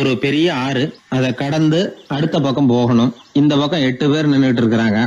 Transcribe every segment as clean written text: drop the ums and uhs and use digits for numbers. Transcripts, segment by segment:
ஒரு பெரிய ஆறு, அதை கடந்து அடுத்த பக்கம் போகணும். இந்த பக்கம் 8 பேர் நின்றுட்டு இருக்கிறாங்க.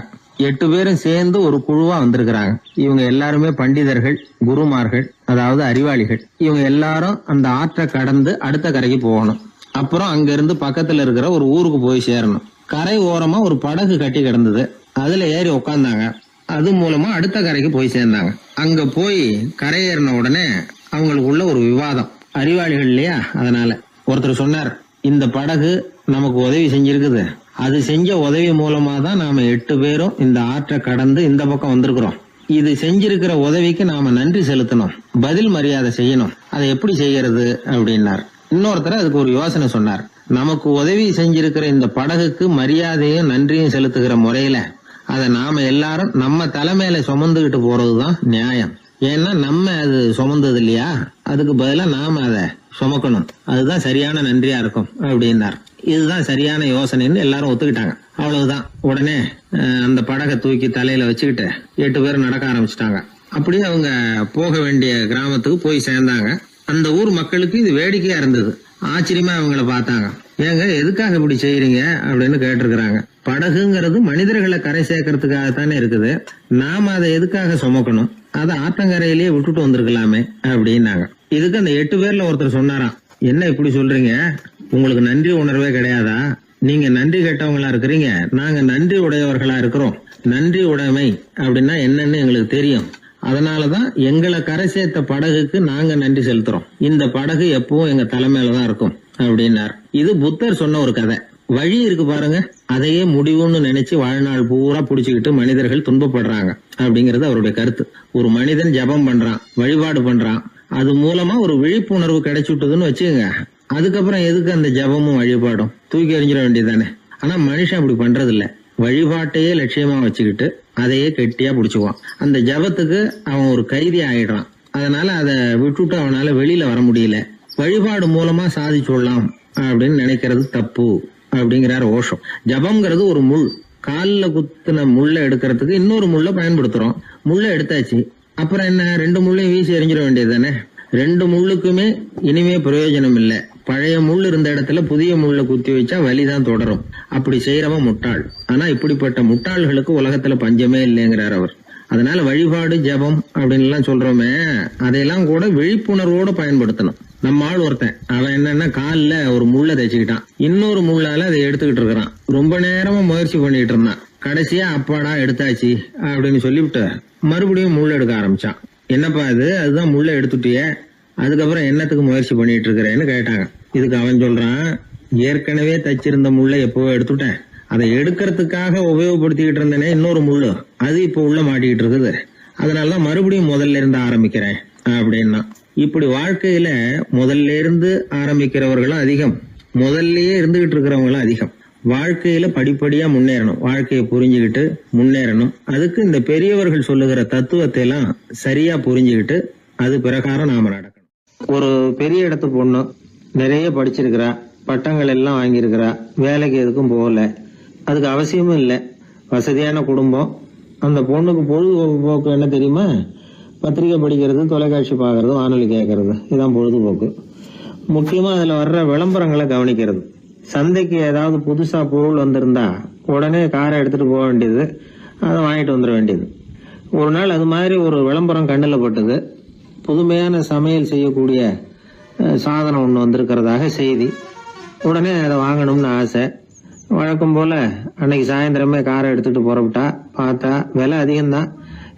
8 பேரும் சேர்ந்து ஒரு குழுவா வந்திருக்கிறாங்க. இவங்க எல்லாருமே பண்டிதர்கள், குருமார்கள், அதாவது அறிவாளிகள். இவங்க எல்லாரும் அந்த ஆற்றை கடந்து அடுத்த கரைக்கு போகணும். அப்புறம் அங்க இருந்து பக்கத்துல இருக்கிற ஒரு ஊருக்கு போய் சேரணும். கரை ஓரமா ஒரு படகு கட்டி கிடந்தது. அதுல ஏறி உக்காந்தாங்க. அது மூலமா அடுத்த கரைக்கு போய் சேர்ந்தாங்க. அங்க போய் கரையேறின உடனே அவங்களுக்குள்ள ஒரு விவாதம். அறிவாளிகள் இல்லையா, அதனால ஒருத்தர் சொன்னார், இந்த படகு நமக்கு உதவி செஞ்சிருக்குது. அது செஞ்ச உதவி மூலமா தான் நாம 8 பேரும் இந்த ஆற்றை கடந்து இந்த பக்கம் வந்திருக்கிறோம். இது செஞ்சிருக்கிற உதவிக்கு நாம நன்றி செலுத்தணும், பதில் மரியாதை செய்யணும். அதை எப்படி செய்யறது அப்படின்னார். இன்னொருத்தர் அதுக்கு ஒரு யோசனை சொன்னார். நமக்கு உதவி செஞ்சிருக்கிற இந்த படகுக்கு மரியாதையும் நன்றியும் செலுத்துகிற முறையில அதை நாம எல்லாரும் நம்ம தலைமையில சுமந்துகிட்டு போறதுதான் நியாயம். ஏன்னா நம்ம அது சுமந்தது இல்லையா, அதுக்கு பதிலா நாம அதை சுமக்கணும். அதுதான் சரியான நன்றியா இருக்கும் அப்படின்னார். இதுதான் சரியான யோசனைன்னு எல்லாரும் ஒத்துக்கிட்டாங்க. அவ்வளவுதான். உடனே அந்த படகை தூக்கி தலையில வச்சுக்கிட்டு 8 பேர் நடக்க ஆரம்பிச்சிட்டாங்க. அப்படியே அவங்க போக வேண்டிய கிராமத்துக்கு போய் சேர்ந்தாங்க. அந்த ஊர் மக்களுக்கு இது வேடிக்கையா இருந்தது. ஆச்சரியமா அவங்கள பார்த்தாங்க. ஏங்க, எதுக்காக இப்படி செய்யறீங்க அப்படின்னு கேட்டிருக்கிறாங்க. படகுங்கிறது மனிதர்களை கரை சேர்க்கறதுக்காகத்தானே இருக்குது. நாம அதை எதுக்காக சுமக்கணும்? அதை ஆத்தங்கரையிலேயே விட்டுட்டு வந்திருக்கலாமே அப்படின்னாங்க. இதுக்கு அந்த 8 பேர்ல ஒருத்தர் சொன்னாராம், என்ன இப்படி சொல்றீங்க? உங்களுக்கு நன்றி உணர்வே கிடையாதா? நீங்க நன்றி கெட்டவங்களா இருக்கிறீங்க, நாங்க நன்றி உடையவர்களா இருக்கிறோம். நன்றி உடைமை அப்படின்னா என்னன்னு எங்களுக்கு தெரியும். அதனாலதான் எங்களை கரை சேர்த்த படகுக்கு நாங்க நன்றி செலுத்துறோம். இந்த படகு எப்பவும் எங்க தலைமையிலதான் இருக்கும் அப்படின்னார். இது புத்தர் சொன்ன ஒரு கதை. வழி இருக்கு பாருங்க, அதையே முடிவுன்னு நினைச்சு வாழ்நாள் பூரா புடிச்சுக்கிட்டு மனிதர்கள் துன்பப்படுறாங்க அப்படிங்கறது அவருடைய கருத்து. ஒரு மனிதன் ஜபம் பண்றான், வழிபாடு பண்றான், அது மூலமா ஒரு விழிப்புணர்வு கிடைச்சுட்டுதுன்னு வச்சுக்கோங்க. அதுக்கப்புறம் எதுக்கு அந்த ஜபமும் வழிபாடும்? தூக்கி எறிஞ்சிட வேண்டியதானே. ஆனா மனுஷன் அப்படி பண்றது இல்ல. வழிபாட்டையே லட்சியமா வச்சுக்கிட்டு அதையே கெட்டியா புடிச்சுக்குவான். அந்த ஜபத்துக்கு அவன் ஒரு கைதி ஆயிடுறான். அதனால அதை விட்டுட்டு அவனால வெளியில வர முடியல. வழிபாடு மூலமா சாதிச்சுடலாம் அப்படின்னு நினைக்கிறது தப்பு அப்படிங்கிறார் ஓஷோ. ஜபம்ங்கிறது ஒரு முள். காலில் குத்துன முள்ள எடுக்கிறதுக்கு இன்னொரு முள்ள பயன்படுத்துறோம். முள்ள எடுத்தாச்சு, அப்புறம் என்ன? 2 முள்ளையும் வீசி எறிஞ்சிட வேண்டியது தானே. 2 முள்ளுக்குமே இனிமே பிரயோஜனம் இல்லை. பழைய முள் இருந்த இடத்துல புதிய முள்ள குத்தி வச்சா வலிதான் தொடரும். அப்படி செய்யறவன் முட்டாள். ஆனா இப்படிப்பட்ட முட்டாள்களுக்கு உலகத்துல பஞ்சமே இல்லைங்கிறார் அவர். அதனால வழிபாடு, ஜபம் அப்படின்னு எல்லாம் சொல்றோமே, அதையெல்லாம் கூட விழிப்புணர்வோட பயன்படுத்தணும். நம்ம ஆள் ஒருத்தன், அவன் என்னன்னா காலில் ஒரு முள்ள தைச்சுக்கிட்டான், இன்னொரு முள்ளால அதை எடுத்துக்கிட்டு இருக்கிறான். ரொம்ப நேரமா முயற்சி பண்ணிட்டு இருந்தான். கடைசியா அப்பாடா எடுத்தாச்சு அப்படின்னு சொல்லிவிட்டு மறுபடியும் முள்ள எடுக்க ஆரம்பிச்சான். என்னப்பா இது, அதுதான் முள்ள எடுத்துட்டியே, அதுக்கப்புறம் என்னத்துக்கு முயற்சி பண்ணிட்டு இருக்கிறேன்னு கேட்டாங்க. இதுக்கு அவன் சொல்றான், ஏற்கனவே தச்சிருந்த முள்ள எப்பவோ எடுத்துட்டேன், அதை எடுக்கிறதுக்காக உபயோகப்படுத்திக்கிட்டு இருந்தேனே இன்னொரு முள்ளு, அது இப்ப உள்ள மாட்டிக்கிட்டு இருக்குது, அதனாலதான் மறுபடியும் முதல்ல இருந்து ஆரம்பிக்கிறேன் அப்படின்னா. இப்படி வாழ்க்கையில முதல்ல இருந்து ஆரம்பிக்கிறவர்களும் அதிகம், முதல்லயே இருந்துகிட்டு இருக்கிறவங்களும் அதிகம். வாழ்க்கையில படிப்படியா முன்னேறணும், வாழ்க்கையை புரிஞ்சுக்கிட்டு முன்னேறணும். அதுக்கு இந்த பெரியவர்கள் சொல்லுகிற தத்துவத்தை எல்லாம் சரியா புரிஞ்சுக்கிட்டு அது பிரகாரம் நாம நடக்கணும். ஒரு பெரிய இடத்து பொண்ணு நிறைய படிச்சிருக்கிறா, பட்டங்கள் எல்லாம் வாங்கியிருக்கிறா, வேலைக்கு எதுக்கும் போகல, அதுக்கு அவசியமும் இல்லை. வசதியான குடும்பம். அந்த பொண்ணுக்கு பொழுதுபோக்கு என்ன தெரியுமா? பத்திரிகை படிக்கிறது, தொலைக்காட்சி பார்க்கறது, வானொலி கேட்கறது, இதுதான் பொழுதுபோக்கு. முக்கியமா அதுல வர்ற விளம்பரங்களை கவனிக்கிறது. சந்தைக்கு ஏதாவது புதுசா பொருள் வந்திருந்தா உடனே காரை எடுத்துட்டு போக வேண்டியது, அதை வாங்கிட்டு வந்துட வேண்டியது. ஒரு நாள் அது மாதிரி ஒரு விளம்பரம் கண்ணில் பட்டது. புதுமையான சமையல் செய்யக்கூடிய சாதனம் ஒன்று வந்திருக்கிறதாக செய்தி. உடனே அதை வாங்கணும்னு ஆசை. வழக்கம் போல அன்னைக்கு சாயந்தரமே காரை எடுத்துட்டு புறப்பட்டா. பார்த்தா விலை அதிகம்தான்,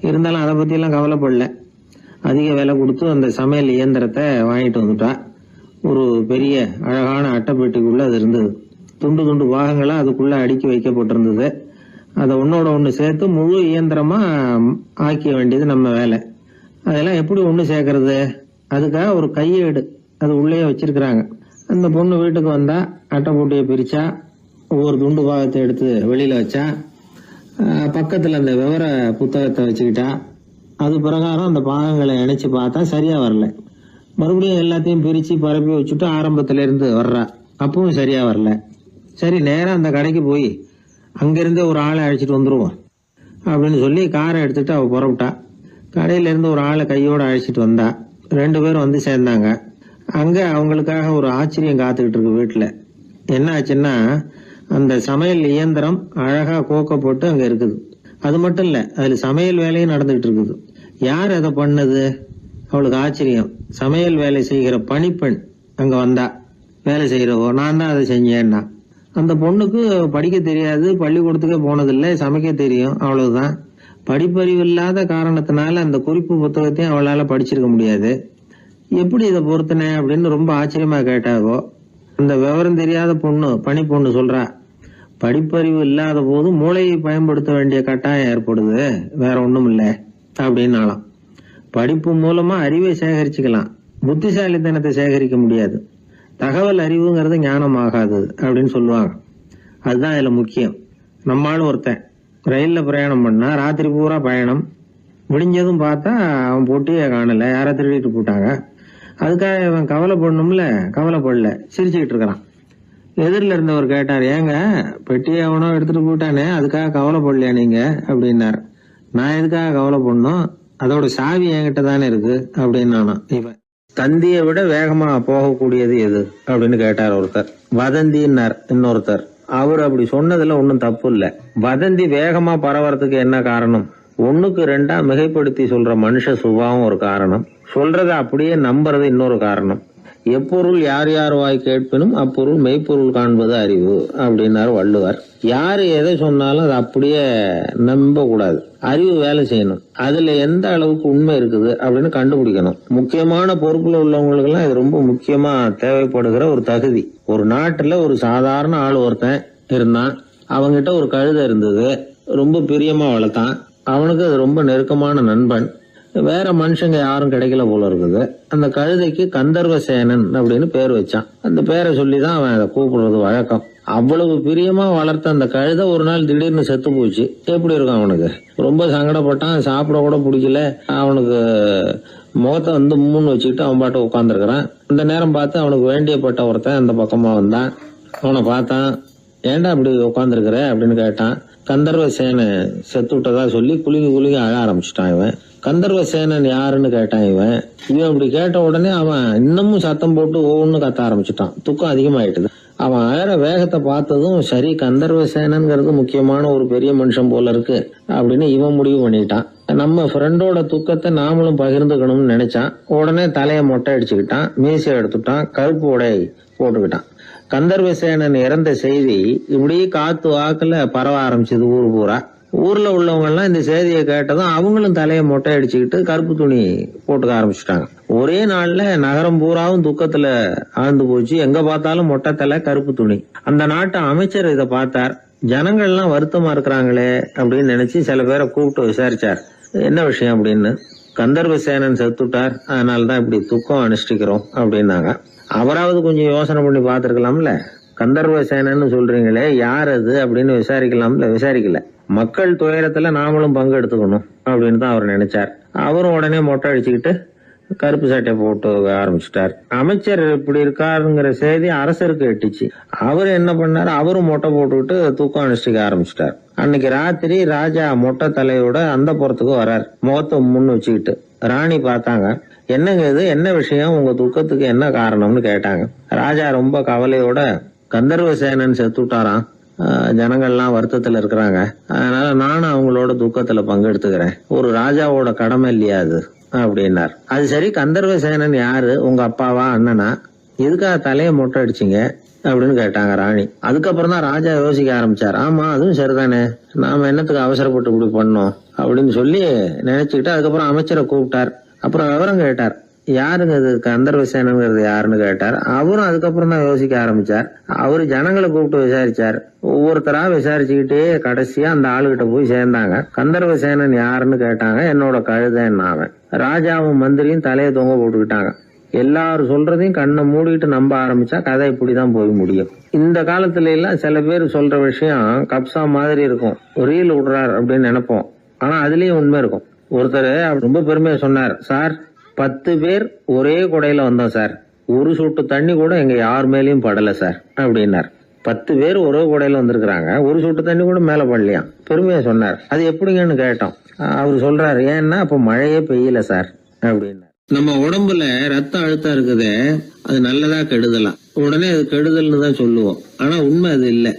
இருந்தாலும் அதை பற்றியெல்லாம் கவலைப்படல. அதிக விலை கொடுத்து அந்த சமையல் இயந்திரத்தை வாங்கிட்டு வந்துட்டா. ஒரு பெரிய அழகான அட்டைப்பெட்டிக்குள்ள அது இருந்தது. துண்டு துண்டு பாகங்களா அதுக்குள்ள அடுக்கி வைக்கப்பட்டிருந்தது. அதை ஒன்னோட ஒன்று சேர்த்து முழு இயந்திரமா ஆக்கிய வேண்டியது நம்ம வேலை. அதெல்லாம் எப்படி ஒன்று சேர்க்கறது? அதுக்காக ஒரு கையேடு அது உள்ளே வச்சிருக்கிறாங்க. அந்த பொண்ணு வீட்டுக்கு வந்தா அட்டைப்பூட்டியை பிரிச்சா, ஒவ்வொரு துண்டு பாகத்தை எடுத்து வெளியில வச்சா, பக்கத்துல அந்த விவர புத்தகத்தை வச்சுக்கிட்டா. அது பிரகாரம் அந்த பாகங்களை இணைச்சு பார்த்தா சரியா வரல. மறுபடியும் எல்லாத்தையும் பிரிச்சு பரப்பி வச்சுட்டு ஆரம்பத்துல இருந்து வர்றா, அப்பவும் சரியா வரல. சரி, நேரம் அந்த கடைக்கு போய் அங்கிருந்து ஒரு ஆளை அழைச்சிட்டு வந்துருவோம் அப்படின்னு சொல்லி காரை எடுத்துட்டு அவ புறப்பட்டா. கடையில இருந்து ஒரு ஆளை கையோட அழைச்சிட்டு வந்தா. 2 பேரும் வந்து சேர்ந்தாங்க. அங்க அவங்களுக்காக ஒரு ஆச்சரியம் காத்துக்கிட்டு இருக்கு வீட்டுல. என்ன ஆச்சுன்னா, அந்த சமையல் இயந்திரம் அழகா கோக்க போட்டு அங்க இருக்குது. அது மட்டும் இல்ல, அதுல சமையல் வேலையும் நடந்துகிட்டு இருக்குது. யார் அதை பண்ணது? அவளுக்கு ஆச்சரியம். சமையல் வேலை செய்கிற பணிப்பெண் அங்க வந்தா, வேலை செய்யறவோ, நான் தான் அதை செஞ்சேன்னா. அந்த பொண்ணுக்கு படிக்க தெரியாது, பள்ளிக்கூடத்துக்கே போனதில்லை, சமைக்க தெரியும், அவ்வளவுதான். படிப்பறிவு இல்லாத காரணத்தினால அந்த குறிப்பு புத்தகத்தையும் அவளால படிச்சிருக்க முடியாது. எப்படி இதை பொறுத்தன அப்படின்னு ரொம்ப ஆச்சரியமா கேட்டாவோ, அந்த விவரம் தெரியாத பொண்ணு, பணி பொண்ணு சொல்றா, படிப்பறிவு இல்லாத போது மூளையை பயன்படுத்த வேண்டிய கட்டாயம் ஏற்படுது, வேற ஒண்ணும் இல்லை அப்படின்னாலாம். படிப்பு மூலமா அறிவை சேகரிச்சுக்கலாம், புத்திசாலித்தனத்தை சேகரிக்க முடியாது. தகவல் அறிவுங்கிறது ஞானம் ஆகாது அப்படின்னு சொல்லுவாங்க. அதுதான் இதுல முக்கியம். நம்மளும் ஒருத்தன் ரயில்ல பிரயாணம் பண்ணா, ராத்திரி பூரா பயணம், முடிஞ்சதும் பார்த்தா அவன் பொட்டியே காணல, யாரா திருடிட்டு போட்டாங்க. அதுக்காக இவன் கவலைப்படணும்ல, கவலைப்படல, சிரிச்சுக்கிட்டு இருக்கிறான். எதிரில் இருந்தவர் கேட்டார், ஏங்க பெட்டியை அவனோ எடுத்துட்டு போட்டானே, அதுக்காக கவலைப்படலையா நீங்க அப்படின்னாரு. நான் எதுக்காக கவலைப்படணும், அதோட சாவி என்கிட்ட தானே இருக்கு அப்படின்னு நானும். இவன் தந்தியை விட வேகமா போகக்கூடியது எது அப்படின்னு கேட்டார் ஒருத்தர். வதந்தின்னார் இன்னொருத்தர். அவர் அப்படி சொன்னதுல ஒன்னும் தப்பு இல்ல. வதந்தி வேகமா பரவறதுக்கு என்ன காரணம்? 1க்கு 2 மிகைப்படுத்தி சொல்ற மனுஷ சுபாவம் ஒரு காரணம், சொல்றத அப்படியே நம்புறது இன்னொரு காரணம். எப்பொருள் யார் யார் வாய் கேட்பினும் அப்பொருள் மெய்ப்பொருள் காண்பது அறிவு அப்படின்னாரு வள்ளுவர். யாரு எதை சொன்னாலும் அதை அப்படியே நம்ப கூடாது, அறிவு வேலை செய்யணும். அதுல எந்த அளவுக்கு உண்மை இருக்குது அப்படின்னு கண்டுபிடிக்கணும். முக்கியமான பொறுப்புல உள்ளவங்களுக்கு எல்லாம் இது ரொம்ப முக்கியமா தேவைப்படுகிற ஒரு தகுதி. ஒரு நாட்டுல ஒரு சாதாரண ஆள் ஒருத்தன் இருந்தான், அவங்கிட்ட ஒரு கழுதை இருந்தது, ரொம்ப பிரியமா வளர்த்தான். அவனுக்கு அது ரொம்ப நெருக்கமான நண்பன். வேற மனுஷங்க யாரும் கிடைக்கல போல இருக்குது. அந்த கழுதைக்கு கந்தர்வசேனன் அப்படின்னு பேர் வச்சான். அந்த பேரை சொல்லிதான் அவன் அதை கூப்பிடுறது வழக்கம். அவ்வளவு பிரியமா வளர்த்த அந்த கழுதை ஒரு நாள் திடீர்னு செத்து போச்சு. எப்படி இருக்கும் அவனுக்கு? ரொம்ப சங்கடப்பட்டான், சாப்பிட கூட பிடிக்கல. அவனுக்கு முகத்தை வந்து மூணு வச்சுக்கிட்டு அவன் பாட்டு உட்காந்துருக்கிறான். இந்த நேரம் பார்த்து அவனுக்கு வேண்டியப்பட்ட ஒருத்தன் அந்த பக்கமா வந்தான். அவனை பார்த்தான். ஏன்டா அப்படி உட்காந்துருக்கிற அப்படின்னு கேட்டான். கந்தர்வசேனை செத்து விட்டதா சொல்லி குலுங்கி குலுங்கி அழ ஆரம்பிச்சுட்டான் இவன். கந்தர்வசேனன் யாருன்னு கேட்டான் இவன். அப்படி கேட்ட உடனே அவன் இன்னமும் சத்தம் போட்டு ஒவ்வொன்னு கத்த ஆரம்பிச்சுட்டான். துக்கம் அதிகமாயிட்டுது. அவன் அழற வேகத்தை பார்த்ததும், சரி கந்தர்வசேனன்கிறது முக்கியமான ஒரு பெரிய மனுஷன் போல இருக்கு அப்படின்னு இவன் முடிவு பண்ணிட்டான். நம்ம ஃப்ரெண்டோட துக்கத்தை நாமளும் பகிர்ந்துக்கணும்னு நினைச்சான். உடனே தலைய மொட்டை அடிச்சுக்கிட்டான், மீசை எடுத்துட்டான், கருப்பு உடை போட்டுக்கிட்டான். கந்தர்வசேனன் இறந்த செய்தி இப்படி காத்து வாக்குல பரவ ஆரம்பிச்சது ஊர் பூரா. ஊர்ல உள்ளவங்க எல்லாம் இந்த செய்தியை கேட்டதும் அவங்களும் தலையை மொட்டை அடிச்சுக்கிட்டு கருப்பு துணி போட்டுக்க ஆரம்பிச்சுட்டாங்க. ஒரே நாள்ல நகரம் பூராவும் துக்கத்துல ஆழ்ந்து போச்சு. எங்க பார்த்தாலும் மொட்டை தலை, கருப்பு துணி. அந்த நாட்டு அமைச்சர் இதை பார்த்தார். ஜனங்கள்லாம் வருத்தமா இருக்கிறாங்களே அப்படின்னு நினைச்சு சில பேரை கூப்பிட்டு விசாரிச்சார், என்ன விஷயம் அப்படின்னு. கந்தர்வசேனன் செத்துட்டார், அதனாலதான் இப்படி துக்கம் அனுஷ்டிக்கிறோம் அப்படின்னாங்க. அவராவது கொஞ்சம் யோசனை பண்ணி பார்த்திருக்கலாம்ல. கந்தர்வசேனன்னு சொல்றீங்களே, யார் அது அப்படின்னு விசாரிக்கலாம்ல. விசாரிக்கல. மக்கள் துயரத்துல நாமளும் பங்கு எடுத்துக்கணும் அப்படின்னு தான் அவர் நினைச்சார். அவரும் உடனே மொட்டை அடிச்சுக்கிட்டு கருப்பு சட்டையை போட்டு ஆரம்பிச்சுட்டார். அமைச்சர் இப்படி இருக்காருங்கிற செய்தி அரசருக்கு எட்டுச்சு. அவர் என்ன பண்ணாரு, அவரும் மொட்டை போட்டுக்கிட்டு தூக்கம் அனுஷ்டிக்க ஆரம்பிச்சுட்டார். அன்னைக்கு ராத்திரி ராஜா மொட்டை தலையோட அந்த புறத்துக்கு வர்றார், முகத்தை முன்னு வச்சுக்கிட்டு. ராணி பார்த்தாங்க. என்னங்க இது, என்ன விஷயம், உங்க துக்கத்துக்கு என்ன காரணம்னு கேட்டாங்க. ராஜா ரொம்ப கவலையோட, கந்தர்வசேனன் செத்துட்டாராம், ஜனங்கள்லாம் வருத்தத்துல இருக்கிறாங்க, அதனால நானும் அவங்களோட துக்கத்துல பங்கெடுத்துக்கிறேன், ஒரு ராஜாவோட கடமை இல்லையா அது அப்படின்னார். அது சரி, கந்தர்வசேனன் யாரு, உங்க அப்பாவா அண்ணனா, எதுக்காக தலைய மொட்டை அடிச்சிங்க அப்படின்னு கேட்டாங்க ராணி. அதுக்கப்புறம் தான் ராஜா யோசிக்க ஆரம்பிச்சார். ஆமா, அதுவும் சரிதானே, நாம என்னத்துக்கு அவசரப்பட்டு இப்படி பண்ணோம் அப்படின்னு சொல்லி நினைச்சுக்கிட்டு அதுக்கப்புறம் அமைச்சரை கூப்பிட்டார். அப்புறம் விவரம் கேட்டார், யாருங்க இது கந்தர்வசேனங்கிறது யாருன்னு கேட்டார். அவரும் அதுக்கப்புறம் தான் யோசிக்க ஆரம்பிச்சார். அவரு ஜனங்களை கூப்பிட்டு விசாரிச்சார். ஒவ்வொருத்தரா விசாரிச்சுக்கிட்டே கடைசியா அந்த ஆளுகிட்ட போய் சேர்ந்தாங்க. கந்தர்வசேனன் யாருன்னு கேட்டாங்க. என்னோட கழுதைன்னு அவன். ராஜாவும் மந்திரியும் தலையை தொங்க போட்டுக்கிட்டாங்க. எல்லாரும் சொல்றதையும் கண்ணை மூடிட்டு நம்ப ஆரம்பிச்சா கதை இப்படிதான் போய் முடியும். இந்த காலத்துல எல்லாம் சில பேர் சொல்ற விஷயம் கப்சா மாதிரி இருக்கும், ரீல் விடுறார் அப்படின்னு நினைப்போம். ஆனா அதுலயும் உண்மை இருக்கும். ஒருத்தர் ரொம்ப பெருமையா சொன்னார், சார் 10 பேர் ஒரே குடையில வந்தோம் சார், ஒரு சொட்டு தண்ணி கூட எங்க யார் மேலயும் படல சார் அப்படின்னார். 10 பேர் ஒரே குடையில வந்திருக்கிறாங்க, ஒரு சொட்டு தண்ணி கூட மேல படலையாம். பெருமையா சொன்னார். அது எப்படிங்கன்னு கேட்டோம். அவரு சொல்றாரு, ஏன்னா அப்ப மழையே பெய்யல சார் அப்படின்னார். நம்ம உடம்புல ரத்த அழுத்தம் இருக்குதே, அது நல்லதா கெடுதலாம். உடனே அது கெடுதல்னு தான் சொல்லுவோம். ஆனா உண்மை அது இல்லை.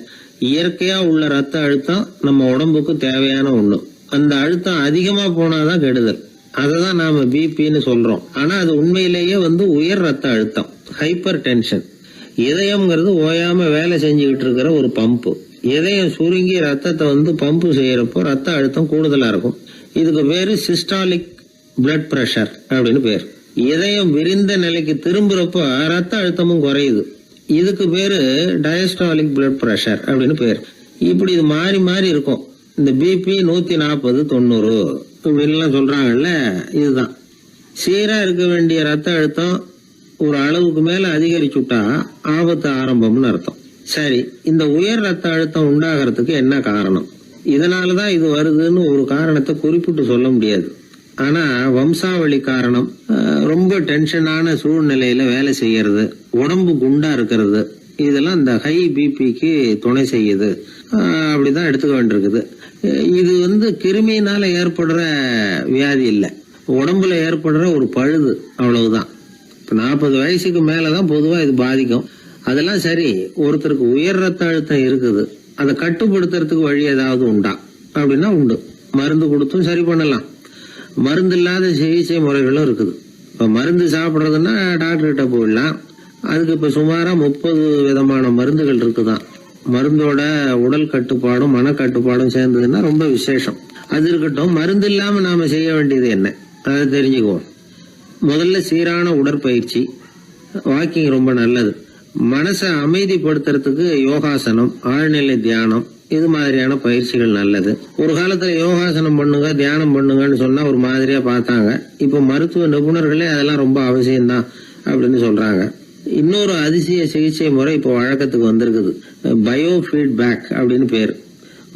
இயற்கையா உள்ள ரத்த அழுத்தம் நம்ம உடம்புக்கு தேவையான ஒண்ணு. அந்த அழுத்தம் அதிகமா போனாதான் கெடுதல். அததான் நாம பிபின்னு சொல்றோம். ஆனா அது உண்மையிலேயே உயர் ரத்த அழுத்தம், ஹைப்பர் டென்ஷன். இதயம்ங்கிறது ஓயாம வேலை செஞ்சுக்கிட்டு இருக்கிற ஒரு பம்பு. இதயம் சுருங்கி ரத்தத்தை பம்பு செய்யறப்போ ரத்த அழுத்தம் கூடுதலா இருக்கும். இதுக்கு பேரு சிஸ்டாலிக் பிளட் பிரஷர் அப்படின்னு பேர். இதயம் விரிந்த நிலைக்கு திரும்புறப்போ ரத்த அழுத்தமும் குறையுது. இதுக்கு பேரு டயஸ்டாலிக் பிளட் பிரஷர் அப்படின்னு பேர். இப்படி இது மாறி மாறி இருக்கும். இந்த பிபி 140 90 இப்படின்லாம் சொல்றாங்கல்ல, இதுதான். சீரா இருக்க வேண்டிய ரத்த அழுத்தம் ஒரு அளவுக்கு மேல அதிகரிச்சுட்டா ஆபத்து ஆரம்பம்னு அர்த்தம். சரி, இந்த உயர் ரத்த அழுத்தம் உண்டாகிறதுக்கு என்ன காரணம்? இதனாலதான் இது வருதுன்னு ஒரு காரணத்தை குறிப்பிட்டு சொல்ல முடியாது. ஆனா வம்சாவளி காரணம், ரொம்ப டென்ஷனான சூழ்நிலையில வேலை செய்யறது, உடம்பு குண்டா இருக்கிறது, இதெல்லாம் இந்த ஹை பிபிக்கு துணை செய்யுது. அப்படிதான் எடுத்துக்க வேண்டியிருக்குது. இது கிருமியினால ஏற்படுற வியாதி இல்லை, உடம்புல ஏற்படுற ஒரு பழுது, அவ்வளவுதான். இப்ப 40 வயசுக்கு மேலதான் பொதுவா இது பாதிக்கும். அதெல்லாம் சரி. ஒருத்தருக்கு உயர் ரத்த அழுத்தம் இருக்குது, அதை கட்டுப்படுத்துறதுக்கு வழி ஏதாவது உண்டா அப்படின்னா உண்டு. மருந்து கொடுத்தும் சரி பண்ணலாம். மருந்து இல்லாத சிகிச்சை முறைகளும் இருக்குது. இப்ப மருந்து சாப்பிடுறதுன்னா டாக்டர் கிட்ட போயிடலாம். அதுக்கு இப்ப சுமாரா 30 விதமான மருந்துகள் இருக்குதான். மருந்தோட உடல் கட்டுப்பாடும் மனக்கட்டுப்பாடும் சேர்ந்ததுன்னா ரொம்ப விசேஷம். அது இருக்கட்டும், மருந்து இல்லாம நாம செய்ய வேண்டியது என்ன, அதை தெரிஞ்சுக்குவோம். முதல்ல சீரான உடற்பயிற்சி, வாக்கிங் ரொம்ப நல்லது. மனசை அமைதிப்படுத்துறதுக்கு யோகாசனம், ஆழ்நிலை தியானம், இது மாதிரியான பயிற்சிகள் நல்லது. ஒரு காலத்துல யோகாசனம் பண்ணுங்க, தியானம் பண்ணுங்கன்னு சொன்னா ஒரு மாதிரியா பார்த்தாங்க. இப்ப மருத்துவ நிபுணர்களே அதெல்லாம் ரொம்ப அவசியம்தான் அப்படின்னு சொல்றாங்க. இன்னொரு அதிசய சிகிச்சை முறை இப்போ வழக்கத்துக்கு வந்திருக்குது. பயோ ஃபீட்பேக் அப்படின்னு பேர்.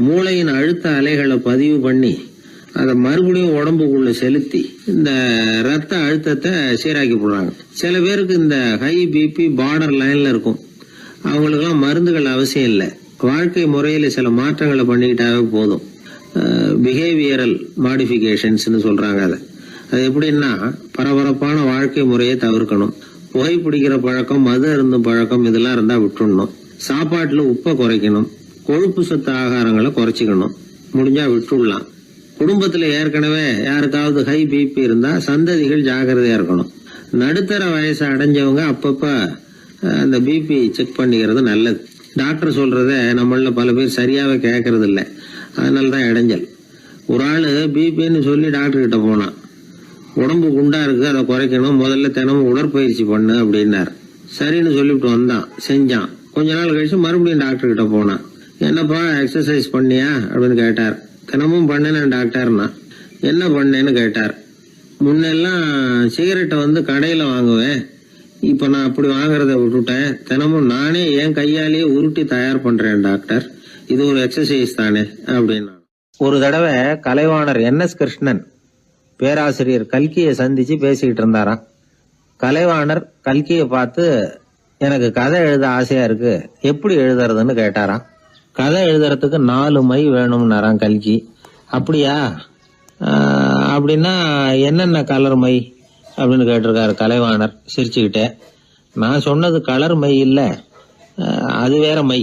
மூளையின் அழுத்த அலைகளை பதிவு பண்ணி அதை மறுபடியும் உடம்புக்குள்ள செலுத்தி இந்த ரத்த அழுத்தத்தை சீராக்கி போடுறாங்க. சில பேருக்கு இந்த ஹை பிபி பார்டர் லைன்ல இருக்கும். அவங்களுக்கெல்லாம் மருந்துகள் அவசியம் இல்லை. வாழ்க்கை முறையில சில மாற்றங்களை பண்ணிக்கிட்டாவே போதும். பிஹேவியரல் மாடிஃபிகேஷன்ஸ்னு சொல்றாங்க. அது எப்படின்னா, பரபரப்பான வாழ்க்கை முறையை தவிர்க்கணும். புகைப்பிடிக்கிற பழக்கம், மது அருந்தும் பழக்கம், இதெல்லாம் இருந்தா விட்டுடணும். சாப்பாட்டுல உப்பை குறைக்கணும். கொழுப்பு சத்து ஆகாரங்களை குறைச்சிக்கணும். முடிஞ்சா விட்டுடலாம். குடும்பத்துல ஏற்கனவே யாருக்காவது ஹை பிபி இருந்தா சந்ததிகள் ஜாக்கிரதையா இருக்கணும். நடுத்தர வயசை அடைஞ்சவங்க அப்பப்ப அந்த பிபி செக் பண்ணிக்கிறது நல்லது. டாக்டர் சொல்றத நம்மள பல பேர் சரியாவே கேட்கறது இல்லை. அதனாலதான் இடைஞ்சல். ஒரு ஆளு பிபின்னு சொல்லி டாக்டர் கிட்ட போனான். உடம்பு குண்டா இருக்கு, அதை குறைக்கணும், முதல்ல தினமும் உடற்பயிற்சி பண்ணு அப்படின்னாரு. சரின்னு சொல்லிவிட்டு வந்தான், செஞ்சான். கொஞ்ச நாள் கழிச்சு மறுபடியும் டாக்டர் கிட்ட போனான். என்னப்பா எக்ஸசைஸ் பண்ணியா அப்படின்னு கேட்டார். தினமும் பண்ணேன் டாக்டர்னா. என்ன பண்ணேன்னு கேட்டார். முன்னெல்லாம் சிகரெட்டை கடையில வாங்குவேன், இப்ப நான் அப்படி வாங்குறத விட்டுட்டேன். தினமும் நானே என் கையாலேயே உருட்டி தயார் பண்றேன் டாக்டர். இது ஒரு எக்ஸசைஸ் தானே அப்படின்னா. ஒரு தடவை கலைவாணர் NS கிருஷ்ணன் பேராசிரியர் கல்கியை சந்திச்சு பேசிக்கிட்டு இருந்தாராம். கலைவாணர் கல்கியை பார்த்து, எனக்கு கதை எழுத ஆசையா இருக்கு, எப்படி எழுதுறதுன்னு கேட்டாராம். கதை எழுதுறதுக்கு 4 மை வேணும்னாராம் கல்கி. அப்படியா, அப்படின்னா என்னென்ன கலர் மை அப்படின்னு கேட்டிருக்காரு கலைவாணர் சிரிச்சுக்கிட்டே. நான் சொன்னது கலர் மை இல்ல, அது வேற மை.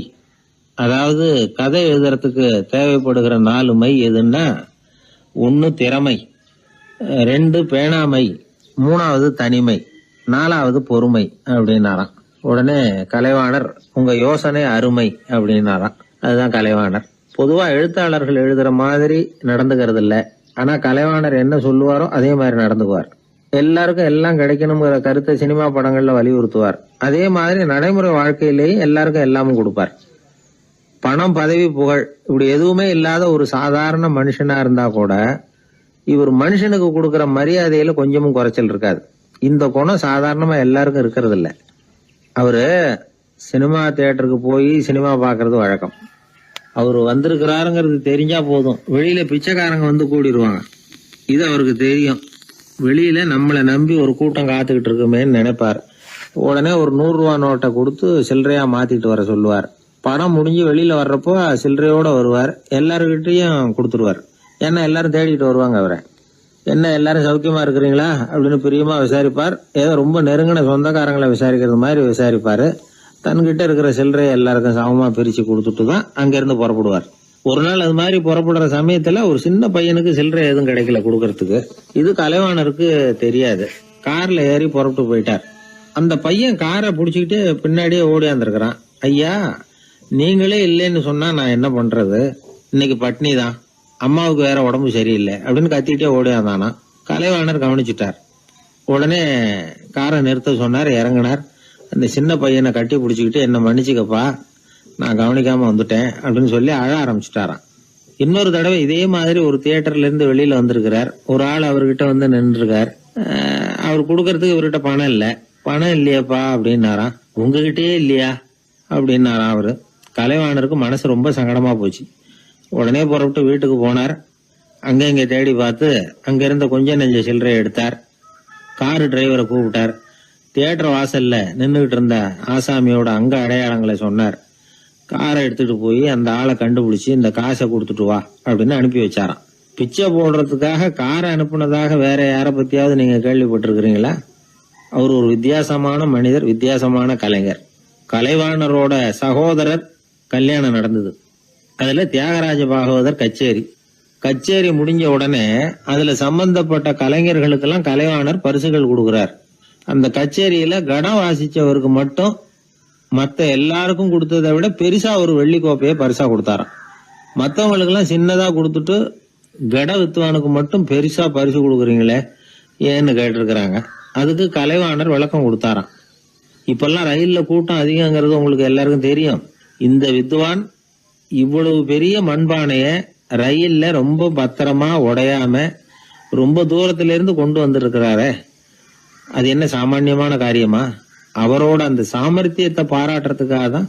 அதாவது கதை எழுதுறதுக்கு தேவைப்படுகிற 4 மை எதுன்னா, 1 திறமை, 2 பேணாமை, 3வது தனிமை, 4வது பொறுமை அப்படின்னாராம். உடனே கலைவாணர், உங்க யோசனை அருமை அப்படின்னாராம். அதுதான் கலைவாணர். பொதுவா எழுத்தாளர்கள் எழுதுற மாதிரி நடந்துக்கிறது இல்ல. ஆனா கலைவாணர் என்ன சொல்லுவாரோ அதே மாதிரி நடந்துக்குவார். எல்லாருக்கும் எல்லாம் கிடைக்கணுங்கிற கருத்தை சினிமா படங்கள்ல வலியுறுத்துவார். அதே மாதிரி நடைமுறை வாழ்க்கையிலேயே எல்லாருக்கும் எல்லாமும் கொடுப்பார். பணம், பதவி, புகழ் இப்படி எதுவுமே இல்லாத ஒரு சாதாரண மனுஷனா இருந்தா கூட இவர் மனுஷனுக்கு கொடுக்கற மரியாதையில கொஞ்சமும் குறைச்சல் இருக்காது. இந்த குணம் சாதாரணமா எல்லாருக்கும் இருக்கிறது இல்ல. அவரு சினிமா தியேட்டருக்கு போய் சினிமா பாக்குறது வழக்கம். அவரு வந்திருக்கிறாருங்கிறது தெரிஞ்சா போதும், வெளியில பிச்சைக்காரங்க கூடிடுவாங்க. இது அவருக்கு தெரியும். வெளியில நம்மளை நம்பி ஒரு கூட்டம் காத்துக்கிட்டு இருக்குமேன்னு நினைப்பார். உடனே ஒரு 100 ரூபா நோட்டை கொடுத்து சில்லறையா மாத்திட்டு வர சொல்லுவார். படம் முடிஞ்சு வெளியில வர்றப்போ சில்லறையோட வருவார். எல்லாருக்கிட்டையும் கொடுத்துருவார். ஏன்னா எல்லாரும் தேடிட்டு வருவாங்க அவரை. என்ன எல்லாரும் சௌக்கியமா இருக்கிறீங்களா அப்படின்னு பிரியமா விசாரிப்பார். ஏதோ ரொம்ப நெருங்கின சொந்தக்காரங்களை விசாரிக்கிறது மாதிரி விசாரிப்பாரு. தன்கிட்ட இருக்கிற சில்லறையை எல்லாருக்கும் சமமா பிரிச்சு கொடுத்துட்டு தான் அங்கிருந்து புறப்படுவார். ஒரு நாள் அது மாதிரி புறப்படுற சமயத்துல ஒரு சின்ன பையனுக்கு சில்லறை எதுவும் கிடைக்கல கொடுக்கறதுக்கு. இது கலைவாணருக்கு தெரியாது. கார்ல ஏறி புறப்பட்டு போயிட்டார். அந்த பையன் காரை பிடிச்சிக்கிட்டு பின்னாடியே ஓடியாந்துருக்கிறான். ஐயா, நீங்களே இல்லைன்னு சொன்னா நான் என்ன பண்றது? இன்னைக்கு பட்னி தான், அம்மாவுக்கு வேற உடம்பு சரியில்லை அப்படின்னு கத்திக்கிட்டே ஓடியாந்தானா. கலைவாணர் கவனிச்சுட்டார். உடனே காரை நிறுத்த சொன்னார். இறங்கினார். அந்த சின்ன பையனை கட்டி பிடிச்சிக்கிட்டு என்ன மன்னிச்சுக்கப்பா, நான் கவனிக்காம வந்துட்டேன் அப்படின்னு சொல்லி அழ ஆரம்பிச்சுட்டாராம். இன்னொரு தடவை இதே மாதிரி ஒரு தியேட்டர்ல இருந்து வெளியில வந்திருக்கிறார். ஒரு ஆள் அவர்கிட்ட வந்து நின்றுருக்கார். அவர் கொடுக்கறதுக்கு இவர்கிட்ட பணம் இல்ல. பணம் இல்லையாப்பா அப்படின்னாராம். உங்ககிட்டயே இல்லையா அப்படின்னாராம் அவரு. கலைவாணருக்கு மனசு ரொம்ப சங்கடமா போச்சு. உடனே புறப்பட்டு வீட்டுக்கு போனார். அங்க இங்க தேடி பார்த்து அங்க இருந்த கொஞ்சம் நெஞ்ச சில்லறை எடுத்தார். காரு டிரைவரை கூப்பிட்டார். தியேட்டர் வாசல்ல நின்றுகிட்டு இருந்த ஆசாமியோட அங்க அடையாளங்களை சொன்னார். காரை எடுத்துட்டு போய் அந்த ஆளை கண்டுபிடிச்சு இந்த காசை கொடுத்துட்டு வா அப்படின்னு அனுப்பி வச்சாராம். பிச்சை போடுறதுக்காக காரை அனுப்புனதாக வேற யாரை பத்தியாவது நீங்க கேள்விப்பட்டிருக்கிறீங்களா? அவர் ஒரு வித்தியாசமான மனிதர், வித்தியாசமான கலைஞர். கலைவாணரோட சகோதரர் கல்யாணம் நடந்தது. அதுல தியாகராஜ பாகவதர் கச்சேரி முடிஞ்ச உடனே அதுல சம்பந்தப்பட்ட கலைஞர்களுக்கெல்லாம் கலைவாணர் பரிசுகள் கொடுக்கிறார். அந்த கச்சேரியில கடம் வாசிச்சவருக்கு மட்டும் மத்த எல்லாருக்கும் கொடுத்ததை விட பெருசா ஒரு வெள்ளி கோப்பையை பரிசா கொடுத்தாராம். மற்றவங்களுக்கு எல்லாம் சின்னதா கொடுத்துட்டு கட வித்துவானுக்கு மட்டும் பெருசா பரிசு கொடுக்குறீங்களே ஏன்னு கேட்டிருக்கிறாங்க. அதுக்கு கலைவாணர் விளக்கம் கொடுத்தாராம். இப்பெல்லாம் ரயில்ல கூட்டம் அதிகங்கிறது உங்களுக்கு எல்லாருக்கும் தெரியும். இந்த வித்வான் இவ்வளவு பெரிய மண்பானைய ரயில்ல ரொம்ப பத்திரமா உடையாம ரொம்ப தூரத்துல இருந்து கொண்டு வந்திருக்கிறாரே, அது என்ன சாமான்யமான காரியமா? அவரோட அந்த சாமர்த்தியத்தை பாராட்டுறதுக்காக தான்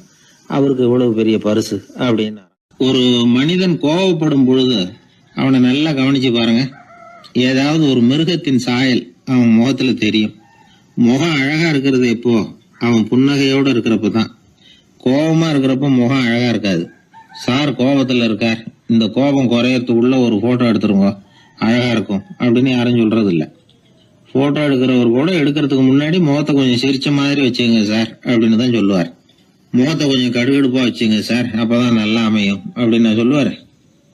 அவருக்கு இவ்வளவு பெரிய பரிசு அப்படின்னா. ஒரு மனிதன் கோபப்படும் பொழுது அவனை நல்லா கவனிச்சு பாருங்க. ஏதாவது ஒரு மிருகத்தின் சாயல் அவன் முகத்துல தெரியும். முகம் அழகா இருக்கிறது எப்போ? அவன் புன்னகையோட இருக்கிறப்பதான். கோபமா இருக்கிறப்ப முகம் அழகா இருக்காது. சார் கோபத்துல இருக்கார், இந்த கோபம் குறையறதுக்குள்ள ஒரு போட்டோ எடுத்துருங்க, அழகா இருக்கும் அப்படின்னு யாரும் சொல்றது இல்ல. போட்டோ எடுக்கிறவர் கூட எடுக்கிறதுக்கு முன்னாடி முகத்தை கொஞ்சம் சிரிச்ச மாதிரி வச்சுங்க சார் அப்படின்னு தான் சொல்லுவார். முகத்தை கொஞ்சம் கடுகடுப்பா வச்சுங்க சார், அப்பதான் நல்லா அமையும் அப்படின்னு சொல்லுவாரு.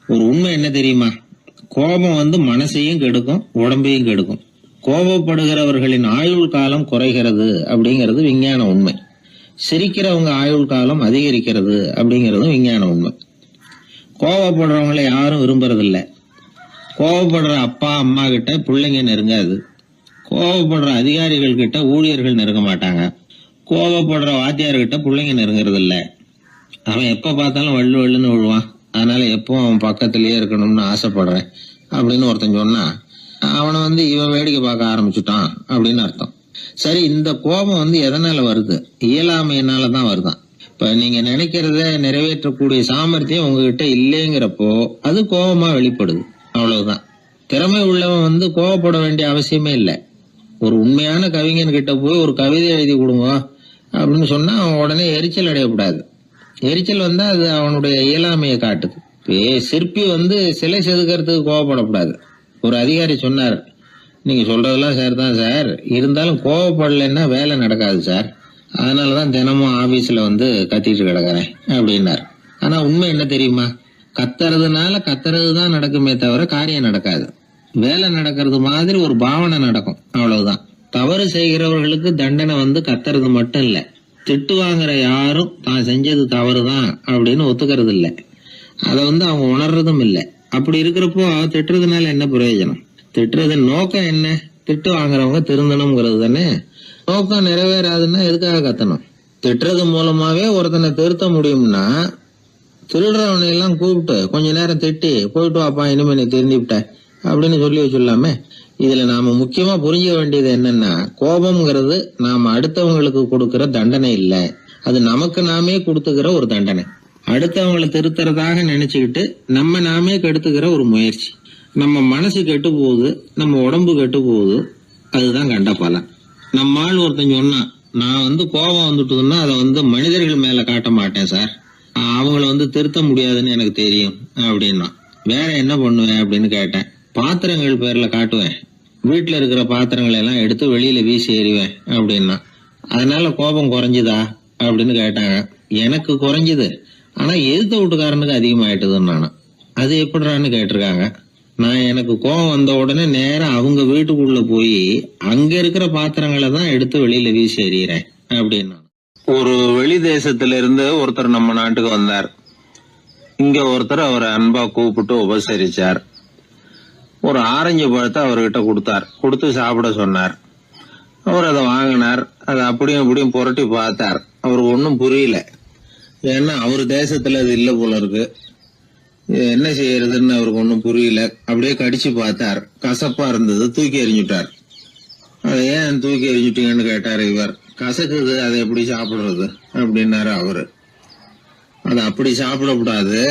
ஒரு உண்மை என்ன தெரியுமா? கோபம் மனசையும் கெடுக்கும், உடம்பையும் கெடுக்கும். கோபப்படுகிறவர்களின் ஆயுள் காலம் குறைகிறது அப்படிங்கிறது விஞ்ஞான உண்மை. சிரிக்கிறவங்க ஆயுள் காலம் அதிகரிக்கிறது அப்படிங்கறதும் விஞ்ஞான உண்மை. கோபப்படுறவங்களை யாரும் விரும்புறதில்ல. கோபப்படுற அப்பா அம்மா கிட்ட பிள்ளைங்க நெருங்காது. கோபப்படுற அதிகாரிகள் கிட்ட ஊழியர்கள் நெருங்க மாட்டாங்க. கோபப்படுற வாத்தியார்கிட்ட பிள்ளைங்க நெருங்குறது இல்ல. அவன் எப்ப பார்த்தாலும் வள்ளு வள்ளுன்னு விழுவான். அதனால எப்போ அவன் பக்கத்திலேயே இருக்கணும்னு ஆசைப்படுறேன் அப்படின்னு ஒருத்தன் சொன்னா அவனை இவன் வேடிக்கை பார்க்க ஆரம்பிச்சுட்டான் அப்படின்னு அர்த்தம். சரி, இந்த கோபம் எதனால வருது? இயலாமையினாலதான் வருதான். இப்ப நீங்க நினைக்கிறத நிறைவேற்றக்கூடிய சாமர்த்தியம் உங்ககிட்ட இல்லைங்கிறப்போ அது கோபமா வெளிப்படுது, அவ்வளவுதான். திறமை உள்ளவன் கோபப்பட வேண்டிய அவசியமே இல்லை. ஒரு உண்மையான கவிஞன் கிட்ட போய் ஒரு கவிதை எழுதி கொடுங்க அப்படின்னு சொன்னா அவன் உடனே எரிச்சல் அடையக்கூடாது. எரிச்சல் வந்தா அது அவனுடைய இயலாமையை காட்டுது. சிற்பி சிலை செதுக்கிறதுக்கு கோபப்படக்கூடாது. ஒரு அதிகாரி சொன்னார், நீங்க சொல்றதெல்லாம் சார் தான் சார், இருந்தாலும் கோவப்படலைன்னா வேலை நடக்காது சார், அதனாலதான் தினமும் ஆபீஸ்ல கத்திட்டு கிடக்குறேன் அப்படின்னாரு. ஆனா உண்மை என்ன தெரியுமா? கத்துறதுனால கத்துறதுதான் நடக்குமே தவிர காரியம் நடக்காது. வேலை நடக்கிறது மாதிரி ஒரு பாவனை நடக்கும், அவ்வளவுதான். தவறு செய்கிறவர்களுக்கு தண்டனை கத்துறது மட்டும் இல்ல, திட்டு வாங்குற யாரும் தான் செஞ்சது தவறுதான் அப்படின்னு ஒத்துக்கிறது இல்ல. அத அவங்க உணர்றதும் இல்ல. அப்படி இருக்கிறப்போ திட்டுறதுனால என்ன பிரயோஜனம்? திட்டுறது நோக்கம் என்ன? திட்டு வாங்குறவங்க திருந்தணும்ங்கிறது தானே. நோக்கம் நிறைவேறாதுன்னா எதுக்காக கத்தணும்? திட்டுறது மூலமாவே ஒருத்தனை திருத்த முடியும்னா திருடுறவனை எல்லாம் கூப்பிட்டு கொஞ்ச நேரம் திட்டி போயிட்டு வாப்பா, இனிமே நீ திருந்திவிட்ட அப்படின்னு சொல்லி வச்சுடலாமே. இதுல நாம முக்கியமா புரிஞ்சுக்க வேண்டியது என்னன்னா, கோபம்ங்கிறது நாம அடுத்தவங்களுக்கு கொடுக்கிற தண்டனை இல்ல, அது நமக்கு நாமே கொடுத்துக்கிற ஒரு தண்டனை. அடுத்தவங்களை திருத்துறதாக நினைச்சுக்கிட்டு நம்ம நாமே கெடுத்துக்கிற ஒரு முயற்சி. நம்ம மனசு கெட்டு போகுது, நம்ம உடம்பு கெட்டு போகுது, அதுதான் கண்ட பலன். நம்ம ஆள் ஒருத்தன் சொன்னான், நான் கோபம் வந்துட்டுதுன்னா அதை மனிதர்கள் மேல காட்ட மாட்டேன் சார், அவங்கள திருத்த முடியாதுன்னு எனக்கு தெரியும் அப்படின்னா. வேற என்ன பண்ணுவேன் அப்படின்னு கேட்டேன். பாத்திரங்கள் பேர்ல காட்டுவேன், வீட்டுல இருக்கிற பாத்திரங்களை எல்லாம் எடுத்து வெளியில வீசி எறிவேன் அப்படின்னா. அதனால கோபம் குறைஞ்சுதா அப்படின்னு கேட்டாங்க. எனக்கு குறைஞ்சுது, ஆனா எதிர்த்த வீட்டுக்காரனுக்கு அதிகமாயிட்டுதுன்னு நானும். அது எப்படிறான்னு கேட்டிருக்காங்க. நான் எனக்கு கோபம் வந்த உடனே நேரம் அவங்க வீட்டுக்குள்ள போய் அங்க இருக்கிற பாத்திரங்களை தான் எடுத்து வெளியில வீசி எறிகிறேன் அப்படின்னா. ஒரு வெளி தேசத்துல இருந்து ஒருத்தர் நம்ம நாட்டுக்கு வந்தார். இங்க ஒருத்தர் அவரை அன்பா கூப்பிட்டு உபசரிச்சார். ஒரு ஆரஞ்சு பழத்தை அவர்கிட்ட கொடுத்தார். கொடுத்து சாப்பிட சொன்னார். அவர் அதை வாங்கினார். அதை அப்படியும் இப்படியும் புரட்டி பார்த்தார். அவருக்கு ஒன்னும் புரியல. ஏன்னா அவர் தேசத்துல அது இல்ல போல இருக்கு. என்ன செய்யறதுன்னு அவருக்கு ஒன்னும் புரியல. அப்படியே கடிச்சு பார்த்தார். கசப்பா இருந்தது. தூக்கி எறிஞ்சுட்டார். அதை ஏன் தூக்கி எறிஞ்சுட்டீங்கன்னு கேட்டாரு இவர். கசக்குது, அதை எப்படி சாப்பிடுறது அப்படின்னாரு அவரு. அதை அப்படி சாப்பிடக்கூடாது,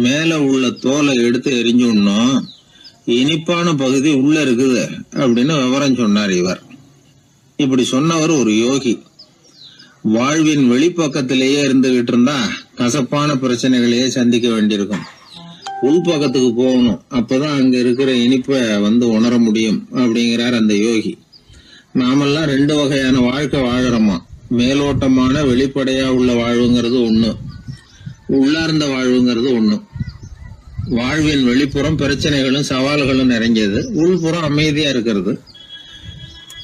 மேல உள்ள தோலை எடுத்து எரிஞ்சுடணும், இனிப்பான பகுதி உள்ள இருக்குது அப்படின்னு விவரம் சொன்னார் இவர். இப்படி சொன்னவர் ஒரு யோகி. வாழ்வின் வெளிப்பக்கத்திலேயே இருந்துகிட்டு இருந்தா கசப்பான பிரச்சனைகளையே சந்திக்க வேண்டியிருக்கும். உள்பக்கத்துக்கு போகணும், அப்பதான் அங்க இருக்கிற இனிப்பை உணர முடியும் அப்படிங்கிறார் அந்த யோகி. நாமெல்லாம் 2 வகையான வாழ்க்கை வாழறோமா. மேலோட்டமான வெளிப்படையா உள்ள வாழ்வுங்கிறது ஒண்ணு, உள்ளார்ந்த வாழ்வுங்கிறது ஒண்ணு. வாழ்வின் வெளிப்புறம் பிரச்சனைகளும் சவால்களும் நிறைஞ்சது, உள்புறம் அமைதியா இருக்கிறது.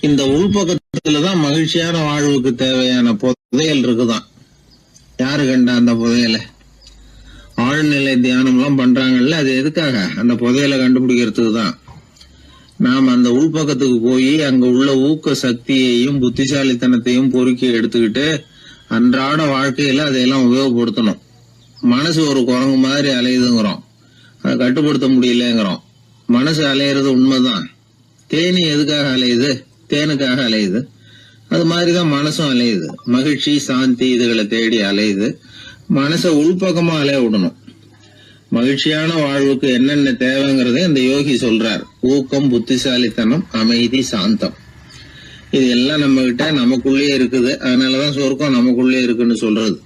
இந்த உள்பக்கத்துலதான் மகிழ்ச்சியான வாழ்வுக்கு தேவையான புதையல் இருக்குதான். யாரு கண்டா அந்த புதையலை? ஆழ்நிலை தியானம் எல்லாம் பண்றாங்கல்ல, அது எதுக்காக? அந்த புதையலை கண்டுபிடிக்கிறதுக்கு தான். நாம் அந்த உள்பக்கத்துக்கு போய் அங்க உள்ள ஊக்க சக்தியையும் புத்திசாலித்தனத்தையும் பொறுக்கி எடுத்துக்கிட்டு அன்றாட வாழ்க்கையில அதையெல்லாம் உபயோகப்படுத்தணும். மனசு ஒரு குரங்கு மாதிரி அலையுதுங்கிறோம், அதை கட்டுப்படுத்த முடியலங்கிறோம். மனசு அலையிறது உண்மைதான். தேனி எதுக்காக அலையுது? தேனுக்காக அலையுது. அது மாதிரிதான் மனசும் அலையுது. மகிழ்ச்சி, சாந்தி இதுகளை தேடி அலையுது. மனசை உள்பக்கமா அலைய விடணும். மகிழ்ச்சியான வாழ்வுக்கு என்னென்ன தேவைங்கிறத இந்த யோகி சொல்றார். ஊக்கம், புத்திசாலித்தனம், அமைதி, சாந்தம். இது எல்லாம் நம்ம கிட்ட நமக்குள்ளேயே இருக்குது. அதனாலதான் சொர்க்கம் நமக்குள்ளே இருக்குன்னு சொல்றது.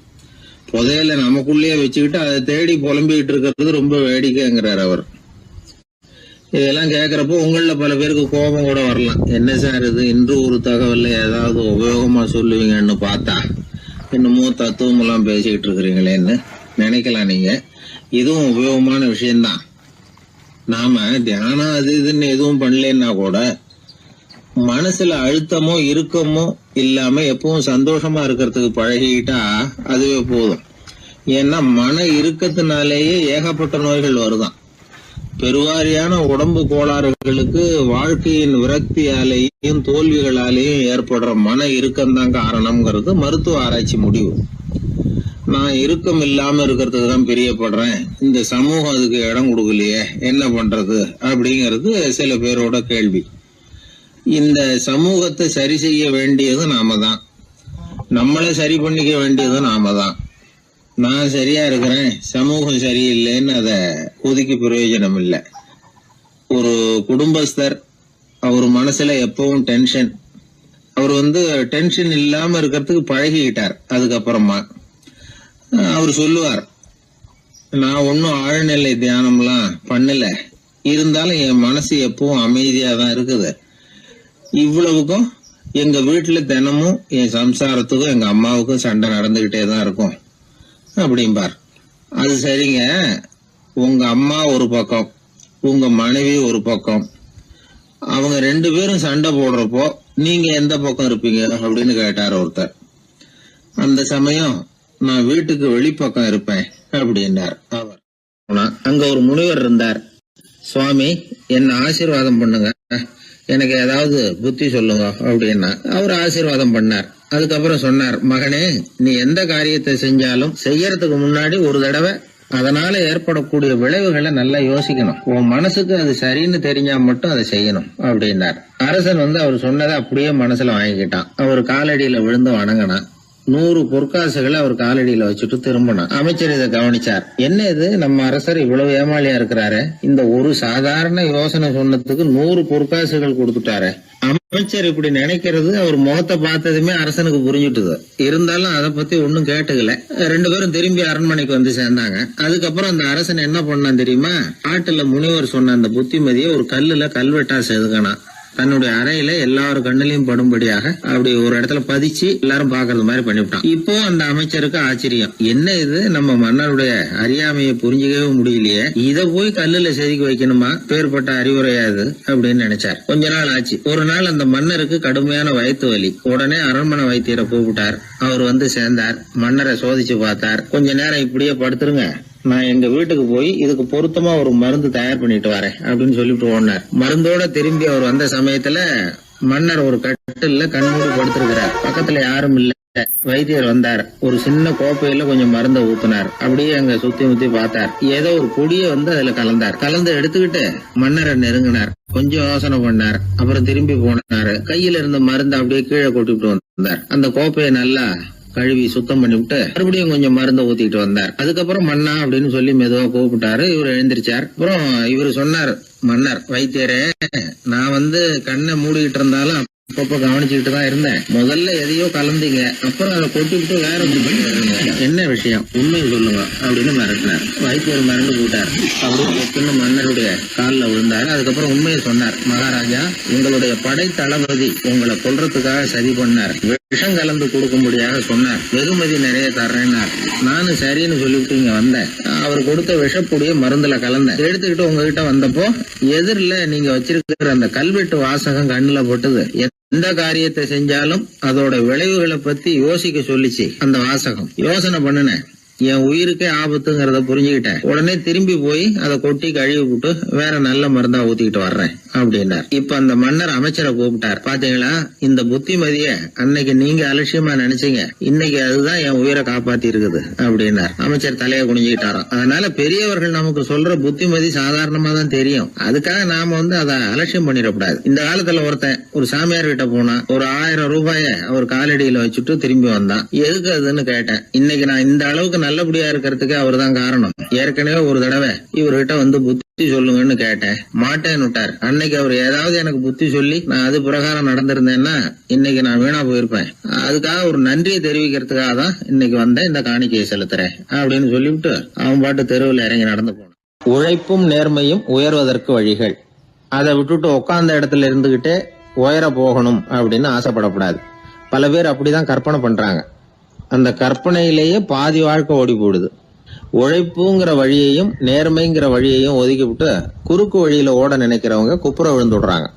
புதையல நமக்குள்ளேயே வச்சுக்கிட்டு அதை தேடி புலம்பிக்கிட்டு இருக்கிறது ரொம்ப வேடிக்கைங்கிறார் அவர். இதெல்லாம் கேட்கறப்போ உங்கள பல பேருக்கு கோபம் கூட வரலாம். என்ன சார் இது, இன்று ஒரு தகவல்ல ஏதாவது உபயோகமா சொல்லுவீங்கன்னு பார்த்தா என்னமோ தத்துவம் எல்லாம் பேசிக்கிட்டு இருக்கிறீங்களேன்னு நினைக்கலாம் நீங்க. இதுவும் உபயோகமான விஷயம்தான். நாம தியானம் அது இதுன்னு எதுவும் பண்ணலன்னா கூட மனசுல அழுத்தமோ இறுக்கமோ இல்லாம எப்பவும் சந்தோஷமா இருக்கிறதுக்கு பழகிக்கிட்டா அதுவே போதும். ஏன்னா மன இறுக்கத்தினாலேயே ஏகப்பட்ட நோய்கள் வருதான். பெருவாரியான உடம்பு கோளாறுகளுக்கு வாழ்க்கையின் விரக்தியாலேயும் தோல்விகளாலேயும் ஏற்படுற மன இறுக்கம்தான் காரணம்ங்கிறது மருத்துவ ஆராய்ச்சி முடிவு. நான் இறுக்கம் இல்லாம இருக்கிறதுக்கு தான் பிரியப்படுறேன், இந்த சமூகம் அதுக்கு இடம் கொடுக்கலையே, என்ன பண்றது அப்படிங்கிறது சில பேரோட கேள்வி. இந்த சமூகத்தை சரி செய்ய வேண்டியது நாம தான். நம்மளை சரி பண்ணிக்க வேண்டியது நாம தான். நான் சரியா இருக்கிறேன், சமூகம் சரியில்லைன்னு அதை ஒதுக்கி பிரயோஜனம் இல்லை. ஒரு குடும்பஸ்தர், அவர் மனசுல எப்பவும் டென்ஷன். அவர் டென்ஷன் இல்லாம இருக்கிறதுக்கு பழகிக்கிட்டார். அதுக்கப்புறமா அவர் சொல்லுவார், நான் ஒன்னும் ஆழ்நிலை தியானம்லாம் பண்ணல, இருந்தாலும் என் மனசு எப்பவும் அமைதியா தான் இருக்குது. இவ்வளவுக்கும் எங்க வீட்டுல தினமும் என் சம்சாரத்துக்கும் எங்க அம்மாவுக்கும் சண்டை நடந்துகிட்டே தான் இருக்கும் அப்படிம்பார். அது சரிங்க, உங்க அம்மா ஒரு பக்கம், உங்க மனைவி ஒரு பக்கம், அவங்க 2 பேரும் சண்டை போடுறப்போ நீங்க எந்த பக்கம் இருப்பீங்க அப்படின்னு கேட்டார் ஒருத்தர். அந்த சமயம் நான் வீட்டுக்கு வெளிப்பக்கம் இருப்பேன் அப்படின்னார் அவர். அங்க ஒரு முனிவர் இருந்தார். சுவாமி, என்ன ஆசீர்வாதம் பண்ணுங்க, எனக்கு ஏதாவது புத்தி சொல்லுங்க அப்படின்னா அவர் ஆசீர்வாதம் பண்ணார். அதுக்கப்புறம் சொன்னார், மகனே, நீ எந்த காரியத்தை செஞ்சாலும் செய்யறதுக்கு முன்னாடி ஒரு தடவை அதனால ஏற்படக்கூடிய விளைவுகளை நல்லா யோசிக்கணும். உன் மனசுக்கு அது சரின்னு தெரிஞ்சா மட்டும் அதை செய்யணும் அப்படின்னார். அரசன் அவர் சொன்னதை அப்படியே மனசுல வாங்கிக்கிட்டான். அவர் காலடியில விழுந்து வணங்கினான். 100 பொற்காசுகளை அவர் காலடியில வச்சுட்டு திரும்பினான். அமைச்சர் இதை கவனிச்சார். என்ன இது, நம்ம அரசர் இவ்வளவு ஏமாளியா இருக்கிறாரு, இந்த ஒரு சாதாரண யோசனை சொன்னதுக்கு 100 பொற்காசுகள் கொடுத்துட்டாரு. அமைச்சர் இப்படி நினைக்கிறது அவர் முகத்தை பார்த்ததுமே அரசனுக்கு புரிஞ்சுட்டுது. இருந்தாலும் அதை பத்தி ஒன்னும் கேட்டுக்கல. 2 பேரும் திரும்பி அரண்மனைக்கு வந்து சேர்ந்தாங்க. அதுக்கப்புறம் அந்த அரசன் என்ன பண்ணான் தெரியுமா? காட்டுல முனிவர் சொன்ன அந்த புத்திமதியை ஒரு கல்லுல கல்வெட்டா செதுக்கினான். தன்னுடைய அறையில எல்லாரும் கண்ணிலையும் படும்படியாக அப்படி ஒரு இடத்துல பதிச்சு எல்லாரும் பாக்குறது மாதிரி பண்ணிவிட்டான். இப்போ அந்த அமைச்சருக்கு ஆச்சரியம், என்ன இது, நம்ம மன்னருடைய அறியாமையை புரிஞ்சுக்கவே முடியலையே, இத போய் கல்லுல செதுக்கி வைக்கணுமா, பேர்பட்ட அறிவுரையாது அப்படின்னு நினைச்சார். கொஞ்ச நாள் ஆச்சு. ஒரு நாள் அந்த மன்னருக்கு கடுமையான வயிற்று வலி. உடனே அரண்மனை வைத்தியரை கூப்பிட்டார். அவர் வந்து சேர்ந்தார். மன்னரை சோதிச்சு பார்த்தார். கொஞ்ச நேரம் இப்படியே படுத்துருங்க, நான் எங்க வீட்டுக்கு போய் இதுக்கு பொருத்தமா ஒரு மருந்து தயார் பண்ணிட்டு வரேன் அப்படின்னு சொல்லிட்டு ஓடினார். மருந்தோட திரும்பி அவர் வந்த சமயத்துல மன்னர் ஒரு கட்டில்ல கண்மூடி படுத்திருக்கிறார். பக்கத்துல யாரும் இல்ல. வைத்தியர் வந்தார். ஒரு சின்ன கோப்பையில கொஞ்சம் மருந்தை ஊத்தினார். அப்படியே அங்க சுத்தி முத்தி பார்த்தார். ஏதோ ஒரு பொடியை வந்து அதுல கலந்தார். கலந்து எடுத்துக்கிட்டு மன்னரை நெருங்கினார். கொஞ்சம் யோசனை பண்ணார். அப்புறம் திரும்பி போனாரு. கையில இருந்த மருந்து அப்படியே கீழே கொட்டிட்டு வந்தார். அந்த கோப்பையை நல்லா கழுவி சுத்தம் பண்ணி விட்டு மறுபடியும் கொஞ்சம் மருந்தை ஊத்திட்டு வந்தார். அதுக்கப்புறம் மன்னா அப்படின்னு சொல்லி மெதுவா கூப்பிட்டாரு. இவர் எழுந்திருச்சார். அப்புறம் இவர் சொன்னார், மன்னர் வைத்தியரே, நான் வந்து கண்ணை மூடிக்கிட்டு இருந்தாலும் அப்பப்ப கவனிச்சுக்கிட்டு தான் இருந்தேன். முதல்ல எதையோ கலந்தீங்க, அப்புறம் அதை கொட்டிவிட்டு வேற என்ன விஷயம், உண்மையை சொல்லுங்க அப்படின்னு மிரட்டினார். வைத்தியர் மிரண்டு போட்டார். அப்படின்னு மன்னருடைய காலில் விழுந்தார். அதுக்கப்புறம் உண்மையை சொன்னார். மகாராஜா, உங்களுடைய படை தளபதி உங்களை கொல்றதுக்காக சதி பண்ணார். விஷம் கலந்து கொடுக்கும்படியாக சொன்னார். வெகுமதி நிறைய தர்றேன்னார். நானும் சரின்னு சொல்லிவிட்டு இங்க வந்தேன். அவர் கொடுத்த விஷப்பொடிய மருந்துல கலந்தேன். எடுத்துக்கிட்டு உங்ககிட்ட வந்தப்போ எதிரில நீங்க வச்சிருக்கிற அந்த கல்வெட்டு வாசகம் கண்ணுல போட்டது. எந்த காரியத்தை செஞ்சாலும் அதோட விளைவுகளை பத்தி யோசிக்க சொல்லிச்சு அந்த வாசகம். யோசனை பண்ணுனேன், என் உயிருக்கே ஆபத்துங்கிறத புரிஞ்சுக்கிட்டேன். உடனே திரும்பி போய் அதை கொட்டி கழுவி விட்டு வேற நல்ல மருந்தா ஊத்திக்கிட்டு வர்றேன் அப்படின்னார். இப்ப அந்த மன்னர் அமைச்சரை கூப்பிட்டார். பாத்தீங்களா, இந்த புத்திமதிய அன்னைக்கு நீங்க அலட்சியமா நினைச்சீங்க, இன்னைக்கு அதுதான் என் உயிரை காப்பாத்தி இருக்குது அப்படின்னார். அமைச்சர் தலையை குனிஞ்சுக்கிட்டாராம். அதனால பெரியவர்கள் நமக்கு சொல்ற புத்திமதி சாதாரணமா தான் தெரியும். அதுக்காக நாம வந்து அதை அலட்சியம் பண்ணிடக்கூடாது. இந்த காலத்துல ஒருத்தன் ஒரு சாமியார் கிட்ட போனா ஒரு 1000 ரூபாய அவர் காலடியில வச்சுட்டு திரும்பி வந்தான். எதுக்கு அதுன்னு கேட்டேன். இன்னைக்கு நான் இந்த அளவுக்கு நல்லபடியா இருக்கிறதுக்கு அவர் தான் காரணம். ஏற்கனவே ஒரு தடவை இவர்கிட்ட வந்து புத்தி சொல்லுங்கன்னு கேட்டேன், மாட்டேன்னு விட்டார். அன்னைக்கு அவர் ஏதாவது எனக்கு புத்தி சொல்லி நான் அது பிரகாரம் நடந்திருந்தேன்னா இன்னைக்கு நான் வீணா போயிருப்பேன். அதுக்காக ஒரு நன்றியை தெரிவிக்கிறதுக்காக தான் இன்னைக்கு வந்தேன், இந்த காணிக்கையை செலுத்துறேன் அப்படின்னு சொல்லிவிட்டு அவன் பாட்டு தெருவில் இறங்கி நடந்து போனான். உழைப்பும் நேர்மையும் உயர்வதற்கு வழிகள். அதை விட்டுட்டு உட்கார்ந்த இடத்துல இருந்துகிட்டே உயர போகணும் அப்படின்னு ஆசைப்படக்கூடாது. பல பேர் அப்படிதான் கற்பனை பண்றாங்க. அந்த கற்பனையிலேயே பாதி வாழ்க்கை ஓடி போடுது. உழைப்புங்கிற வழியையும் நேர்மைங்கிற வழியையும் ஒதுக்கி விட்டு குறுக்கு வழியில ஓட நினைக்கிறவங்க குப்புற விழுந்துடுறாங்க.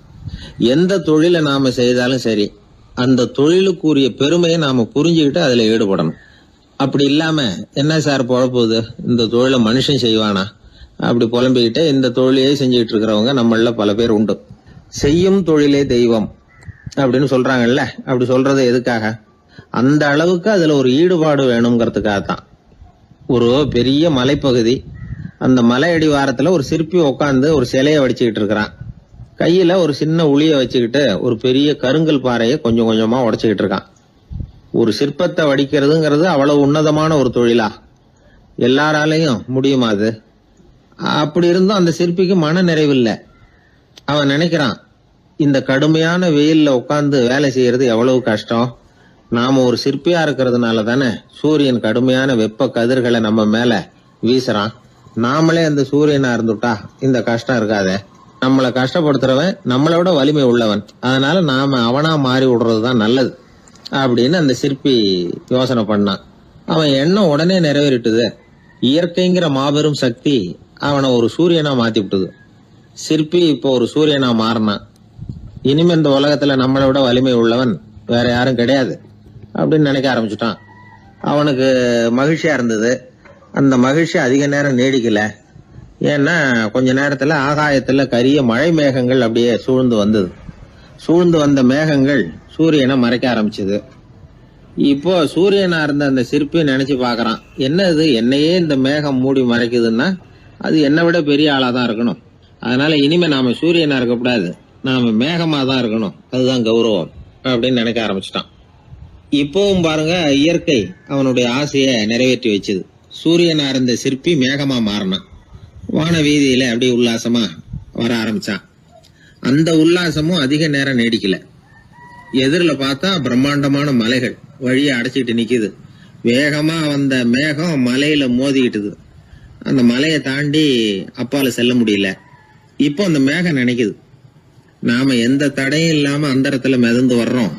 எந்த தொழிலை நாம செய்தாலும் சரி, அந்த தொழிலுக்குரிய பெருமையை நாம புரிஞ்சுக்கிட்டு அதுல ஈடுபடணும். அப்படி இல்லாம என்ன சார் பொழப்புது, இந்த தொழிலை மனுஷன் செய்வானா அப்படி புலம்பிக்கிட்டு இந்த தொழிலையே செஞ்சுக்கிட்டு இருக்கிறவங்க நம்மள பல பேர் உண்டு. செய்யும் தொழிலே தெய்வம் அப்படின்னு சொல்றாங்கல்ல, அப்படி சொல்றது எதுக்காக? அந்த அளவுக்கு அதுல ஒரு ஈடுபாடு வேணுங்கிறதுக்காகத்தான். ஒரு பெரிய மலைப்பகுதி, அந்த மலை அடிவாரத்துல ஒரு சிற்பி உட்காந்து ஒரு சிலையை வடிச்சுக்கிட்டு இருக்கிறான். கையில ஒரு சின்ன உளிய வச்சுக்கிட்டு ஒரு பெரிய கருங்கல் பாறையை கொஞ்சம் கொஞ்சமா உடைச்சுக்கிட்டு இருக்கான். ஒரு சிற்பத்தை வடிக்கிறதுங்கிறது அவ்வளவு உன்னதமான ஒரு தொழிலா? எல்லாராலையும் முடியுமா அது? அப்படி இருந்தும் அந்த சிற்பிக்கு மன நிறைவில்லை. அவன் நினைக்கிறான், இந்த கடுமையான வெயில்ல உட்கார்ந்து வேலை செய்யறது எவ்வளவு கஷ்டம். நாம ஒரு சிற்பியா இருக்கிறதுனால தானே சூரியன் கடுமையான வெப்ப கதிர்களை நம்ம மேல வீசுறான். நாமளே அந்த சூரியனா இருந்துட்டா இந்த கஷ்டம் இருக்காதே. நம்மளை கஷ்டப்படுத்துறவன் நம்மளோட வலிமை உள்ளவன், அதனால நாம அவனா மாறி விடுறதுதான் நல்லது அப்படின்னு அந்த சிற்பி யோசனை பண்ணான். அவன் எண்ணம் உடனே நிறைவேறிட்டுது. இயற்கைங்கிற மாபெரும் சக்தி அவனை ஒரு சூரியனா மாத்தி விட்டுது. சிற்பி இப்போ ஒரு சூரியனா மாறினான். இனிமே இந்த உலகத்துல நம்மளை விட வலிமை உள்ளவன் வேற யாரும் கிடையாது அப்படின்னு நினைக்க ஆரம்பிச்சுட்டான். அவனுக்கு மகிழ்ச்சியா இருந்தது. அந்த மகிழ்ச்சி அதிக நேரம் நீடிக்கல. ஏன்னா கொஞ்ச நேரத்துல ஆகாயத்துல கரிய மழை மேகங்கள் அப்படியே சூழ்ந்து வந்தது. சூழ்ந்து வந்த மேகங்கள் சூரியனை மறைக்க ஆரம்பிச்சது. இப்போ சூரியனா இருந்த அந்த சிற்பி நினைச்சு பாக்குறான், என்ன இது, என்னையே இந்த மேகம் மூடி மறைக்குதுன்னா அது என்னை விட பெரிய ஆளாதான் இருக்கணும். அதனால இனிமே நாம சூரியனா இருக்கக்கூடாது, நாம மேகமா தான் இருக்கணும், அதுதான் கௌரவம் அப்படின்னு நினைக்க ஆரம்பிச்சிட்டான். இப்பவும் பாருங்க, இயற்கை அவனுடைய ஆசையை நிறைவேற்றி வச்சது. சூரியனா இருந்த சிற்பி மேகமா மாறினான். வான வீதியில அப்படியே உல்லாசமா வர ஆரம்பிச்சான். அந்த உல்லாசமும் அதிக நேரம் நீடிக்கல. எதிரில பார்த்தா பிரம்மாண்டமான மலைகள் வழியை அடைச்சிட்டு நிக்குது. வேகமா வந்த மேகம் மலையில மோதிக்கிட்டுது. அந்த மலையை தாண்டி அப்பால செல்ல முடியல. இப்போ அந்த மேகம் நினைக்குது, நாம எந்த தடையும் இல்லாம அந்தரத்துல மிதந்து வர்றோம்.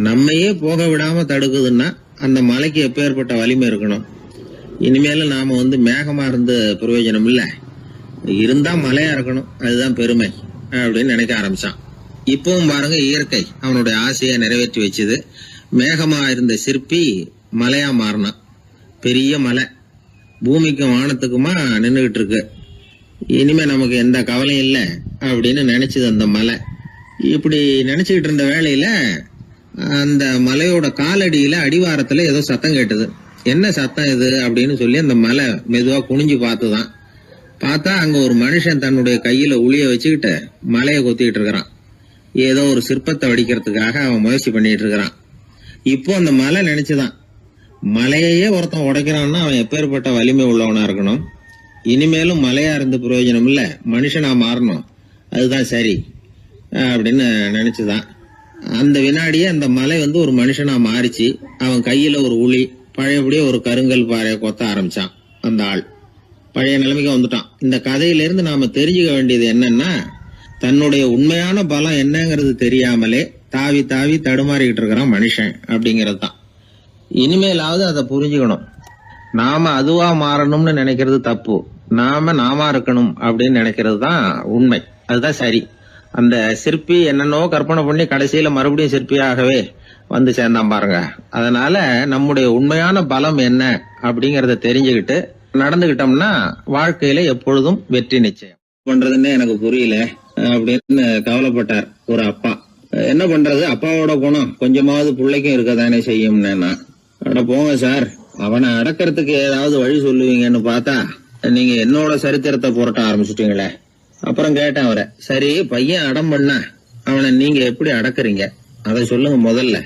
நம்மையே போக விடாம தடுக்குதுன்னா அந்த மலைக்கு எப்பேற்பட்ட வலிமை இருக்கணும். இனிமேல நாம மேகமா இருந்து பிரயோஜனம் இல்ல, இருந்தா மலையா இருக்கணும், அதுதான் பெருமை அப்படின்னு நினைக்க ஆரம்பிச்சான். இப்பவும் பாருங்க, இயற்கை அவனுடைய ஆசையை நிறைவேற்றி வச்சது. மேகமா இருந்த சிற்பி மலையா மாறினான். பெரிய மலை பூமிக்கும் வானத்துக்குமா நின்றுகிட்டு இருக்கு. இனிமே நமக்கு எந்த கவலையும் இல்லை அப்படின்னு நினைச்சது அந்த மலை. இப்படி நினைச்சுக்கிட்டு இருந்த வேளையில அந்த மலையோட காலடியில அடிவாரத்துல ஏதோ சத்தம் கேட்டது. என்ன சத்தம் இது அப்படின்னு சொல்லி அந்த மலை மெதுவா குனிஞ்சு பார்த்துதான். பார்த்தா அங்க ஒரு மனுஷன் தன்னுடைய கையில உளிய வச்சுக்கிட்டு மலையை கொத்திக்கிட்டு இருக்கிறான். ஏதோ ஒரு சிற்பத்தை வடிக்கிறதுக்காக அவன் முயற்சி பண்ணிட்டு இருக்கிறான். இப்போ அந்த மலை நினைச்சுதான், மலையே ஒருத்தன் உடைக்கிறான்னா அவன் எப்பேற்பட்ட வலிமை உள்ளவனா இருக்கணும். இனிமேலும் மலையா இருந்து பிரயோஜனம் இல்ல, மனுஷனா மாறணும், அதுதான் சரி அப்படின்னு நினைச்சுதான். அந்த வினாடியே அந்த மலை ஒரு மனுஷனா மாறிச்சு. அவன் கையில ஒரு உளி, பழையபடியே ஒரு கருங்கல் பாறையை கொத்த ஆரம்பிச்சான். அந்த ஆள் பழைய நிலைமைக்கு வந்துட்டான். இந்த கதையிலிருந்து நாம தெரிஞ்சுக்க வேண்டியது என்னன்னா, தன்னுடைய உண்மையான பலம் என்னங்கிறது தெரியாமலே தாவி தாவி தடுமாறிக்கிட்டு இருக்கிறான் மனுஷன் அப்படிங்கிறது தான். இனிமேலாவது அதை புரிஞ்சுக்கணும். நாம அதுவா மாறணும்னு நினைக்கிறது தப்பு, நாம இருக்கணும் அப்படின்னு நினைக்கிறது தான் உண்மை, அதுதான் சரி. அந்த சிற்பி என்னென்னோ கற்பனை பண்ணி கடைசியில மறுபடியும் சிற்பியாகவே வந்து சேர்ந்தான் பாருங்க. அதனால நம்முடைய உண்மையான பலம் என்ன அப்படிங்கறத தெரிஞ்சுக்கிட்டு நடந்துகிட்டோம்னா வாழ்க்கையில எப்பொழுதும் வெற்றி நிச்சயம். பண்றதுன்னு எனக்கு புரியல அப்படின்னு கவலைப்பட்டார் ஒரு அப்பா. என்ன பண்றது, அப்பாவோட குணம் கொஞ்சமாவது பிள்ளைக்கும் இருக்கதானே செய்யும்னா, அட போங்க சார், அவனை அடக்கிறதுக்கு ஏதாவது வழி சொல்லுவீங்கன்னு பார்த்தா நீங்க என்னோட சரித்திரத்தை புரட்ட ஆரம்பிச்சுட்டீங்களே. அப்புறம் கேட்டேன் அவரை, சரி பையன் அடம் பண்ணா அவனை நீங்க எப்படி அடக்குறீங்க அதை சொல்லுங்க முதல்ல,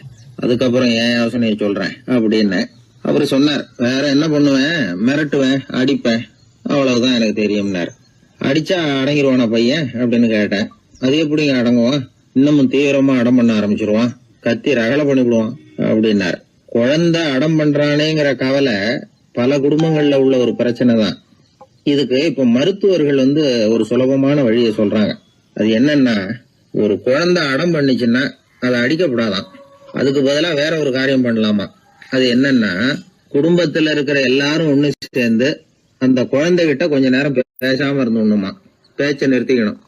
அதுக்கப்புறம் என் யோசனையை சொல்றேன் அப்படின்னு அவரு சொன்னார். வேற என்ன பண்ணுவேன், மிரட்டுவேன், அடிப்பேன், அவ்வளவுதான் எனக்கு தெரியும்னாரு. அடிச்சா அடங்கிடுவானா பையன் அப்படின்னு கேட்டேன். அது எப்படிங்க அடங்குவான், இன்னமும் தீவிரமா அடம் பண்ண ஆரம்பிச்சிருவான், கத்தி ரகலை பண்ணிவிடுவான் அப்படின்னாரு. குழந்தை அடம் பண்றானேங்கிற கவலை பல குடும்பங்கள்ல உள்ள ஒரு பிரச்சனை தான். இதுக்கு இப்ப மருத்துவர்கள் ஒரு சுலபமான வழியை சொல்றாங்க. அது என்னன்னா, ஒரு குழந்தை அடம் பண்ணிச்சுன்னா அதை அடிக்கப்படாதான், அதுக்கு பதிலா வேற ஒரு காரியம் பண்ணலாமா. அது என்னன்னா, குடும்பத்துல இருக்கிற எல்லாரும் ஒண்ணு சேர்ந்து அந்த குழந்தைகிட்ட கொஞ்ச நேரம் பேசாம இருந்தோம்னுமா, பேச்சை நிறுத்திக்கணும்.